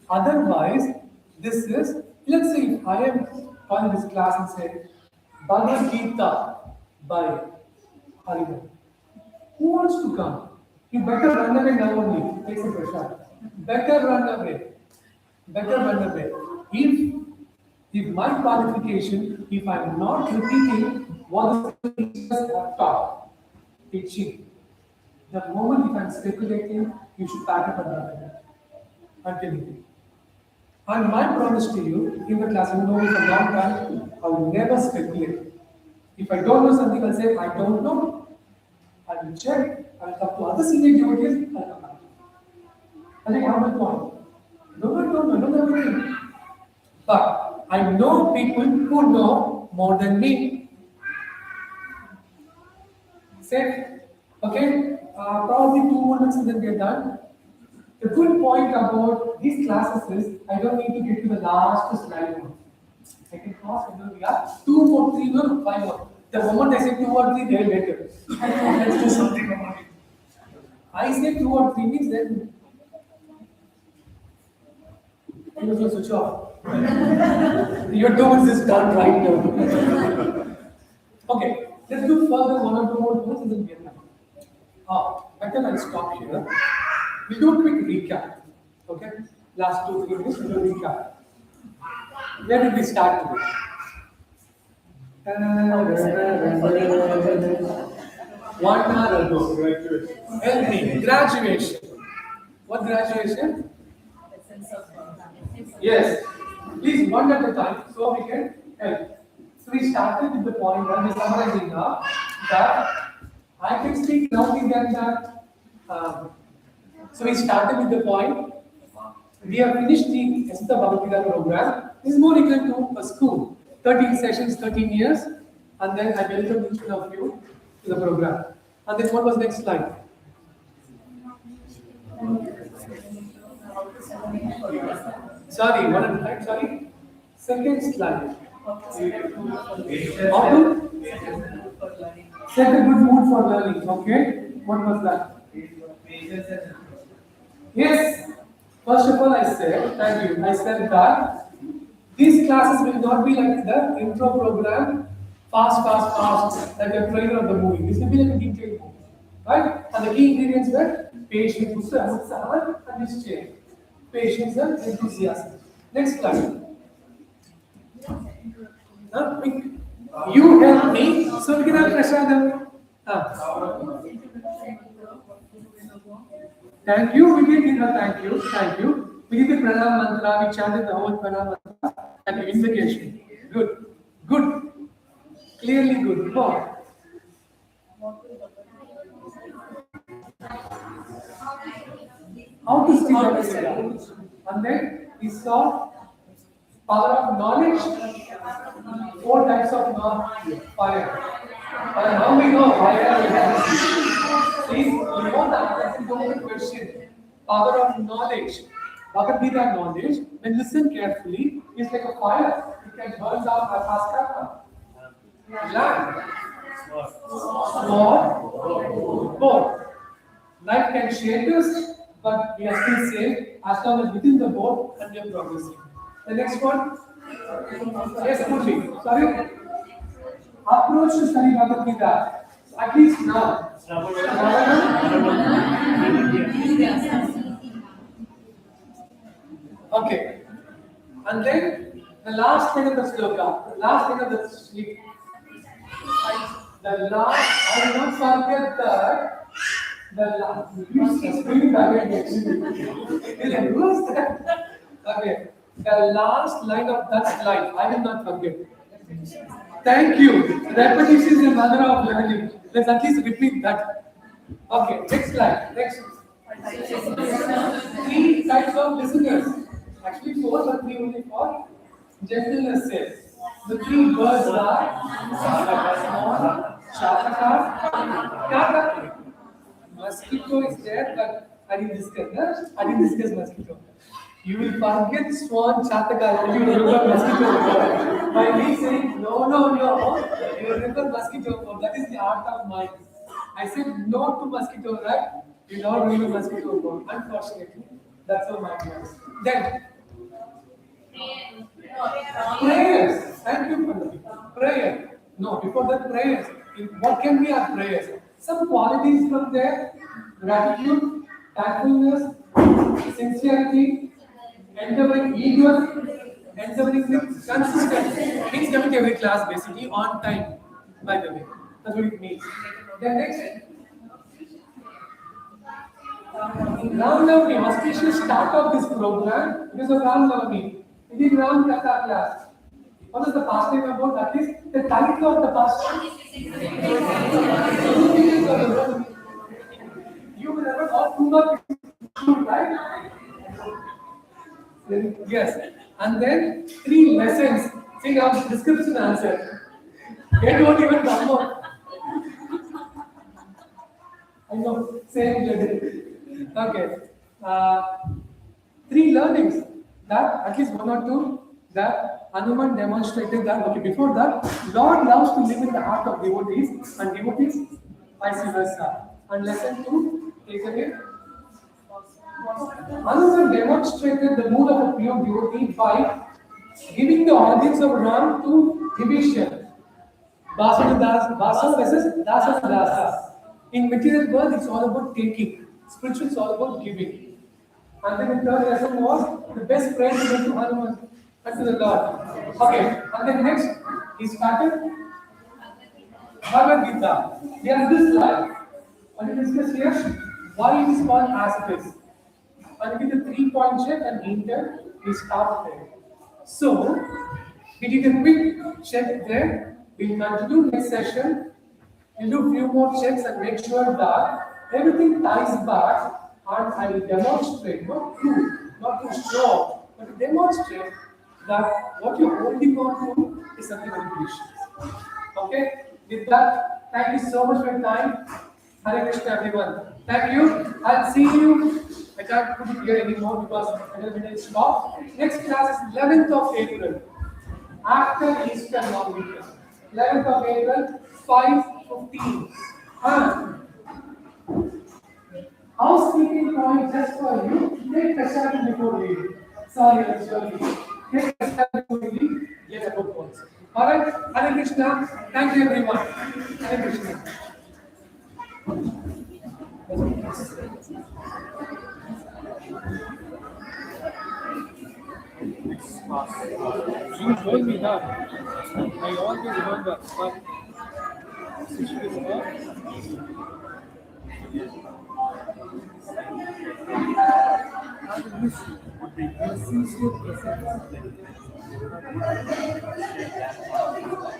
Otherwise, this is, let's say if I am calling this class and say, Bhagavad Gita by Haridan. Who wants to come? You better run away now only. Take a prashad. Better run away. Better run away. If my qualification, if I'm not repeating what the teachers have taught, teaching, the moment if I'm speculating, you should pack up and run away. Until and my promise to you, in the class, you know me for a long time, I will never speculate. If I don't know something, I'll say, I don't know. I will check. I will talk to other senior devotees. I'll come back. I think I have a point. No, I don't know everything. But I know people who know more than me. Say, okay, probably 2 minutes and then we're done. The good point about these classes is I don't need to get to the last slide one. I can pause and then we are 2 more, 3 more, 5 more. The moment I say 2 or 3, they'll later. Let's do something about it. I say 2 or 3 means then You also switch off. Your tones is done right now. Okay, let's do further one or two more tones and then we are done. Better I'll stop here. We'll do a quick recap. Okay? Last 2-3 minutes, we'll do a recap. Where did we start today? 1 hour ago. Help me. Graduation. What graduation? Yes. Please, one at a time, so we can help. So we started with the point that we're summarizing now that I can speak loudly than that. So we started with the point. We have finished the Esther Bhagavad Gita program. This is more equal to a school. 13 sessions, 13 years. And then I welcome each one of you to the program. And then what was next slide? Sorry, one at a time, sorry. Second slide. How set a good mood for learning, okay? What was that? Yes. First of all, I said, thank you. I said that these classes will not be like the intro program, fast, like the trailer of the movie. This will be like a detailed movie, right? And the key ingredients were patience, and nischay. Patience and enthusiasm. Next slide. You help me, so we can have prasadam. Thank you. We did give a thank you. We did the pranam mantra. We chanted the whole pranam mantra and the invocation. Good. Clearly good. Go on. How to speak Bhagavad Gita. And then we saw power of knowledge. 4 types of knowledge. Fire. And now we know fire. Please, you know that the question. Power of knowledge. Bhagavad Gita knowledge, when listen carefully, is like a fire. It can burn down a fast land. Sword. Boat. Life can shake us, but we are still safe as long as within the boat and we are progressing. The next one. Yes, Purvi. Sorry. Approach to study Bhagavad Gita. At least now. Okay. And then the last thing of the sloka, the last thing of the sleep. I will not forget that the last. Okay. The last line of that slide, I will not forget. Thank you. Repetition is the mother of learning. Let's at least repeat that. Okay, next slide. Next. 3 types of listeners. Actually 4, but 3 only for gentleness says. The 3 birds are Shataka, Kaka. Mosquito is there, but I didn't discuss mosquito. You will forget swan, Chataka, you remember mosquito. By me saying no, you remember mosquito. That is the art of mind. I said no to mosquito, right? You don't remember mosquito. Unfortunately, that's how mind works. Then, prayers. Thank you, Pandit. Prayer. No, before that, prayers. What can be our prayers? Some qualities from there: gratitude, thankfulness, sincerity, endeavoring with consistency. Means coming to every class basically on time, by the way. That's what it means. Then next. Ram Navami, auspicious start of this program because of Ram Navami. It is Ram Katha class. What is the past name about? That is the title of the past. You will never all too much, right? Yes. And then 3 lessons. See now, description answer. They don't even come up. I know, same level. Okay. 3 learnings. That at least 1 or 2 that Hanuman demonstrated that. Okay, before that, Lord loves to live in the heart of devotees and devotees vice versa. And lesson 2, take away. Hanuman demonstrated the mood of a pure devotee by giving the audience of Ram to Vibhishan. Basa versus Dasa Dasa. In material world, it's all about taking. Spiritual, it's all about giving. And then the third lesson was the best prayer to give to Hanuman and to the Lord. Okay, and then next, he started Bhagavad Gita. We are in this slide. And we discuss here why it is called as it is. And with a 3-point check and enter, we stop there. So, we did a quick check there. We'll continue next session. We'll do few more checks and make sure that everything ties back, and I will demonstrate, not prove, not to show, but to demonstrate that what you're holding on to is something very precious. Okay? With that, thank you so much for your time. Hare Krishna, everyone. Thank you. I'll see you. I can't put it here anymore because I will stop. Next class is 11th of April. After Easter long weekend. 11th of April, 5:15. Housekeeping point just for you. Take prasad before leaving. Sorry, I'm sorry. Take prasad before leaving. Get a book also. Alright, Hare Krishna. Thank you everyone. Hare Krishna. You told me that. I always remember, but situation I will miss you. Your sincere presence.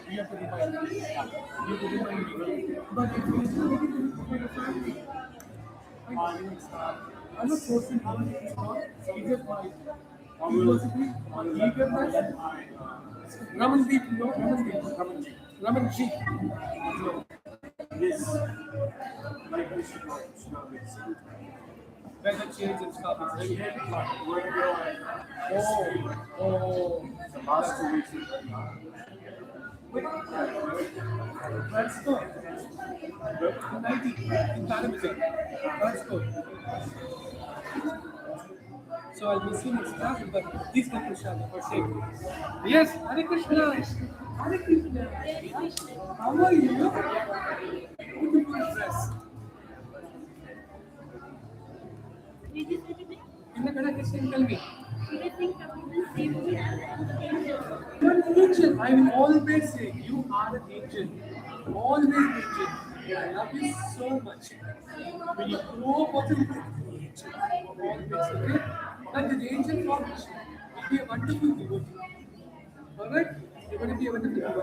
You have to remind me. You have to remind me. But if you do it for your family, I'm not forcing how it's not. It's just my curiosity, my eagerness. Ramandeep, no, Ramandeep. Ramanji. No. Yes. Like we should not mix it. Weather change and stuff. It's very heavy. Oh, Oh. the last 2 weeks is That's good. 90 in parameter. That's good. So I'll be seeing his class, but please come to Shana for sake. Yes, Hare Krishna. Hare Krishna. How are you? Beautiful dress. In the Kannada Christian, tell me. You're an angel. I will always say you are an angel. Always angel. I love you so much. When you grow up, also you will be an angel. Always, okay? But the angel formation will be a wonderful devotee. Alright? You're going to be a wonderful devotee.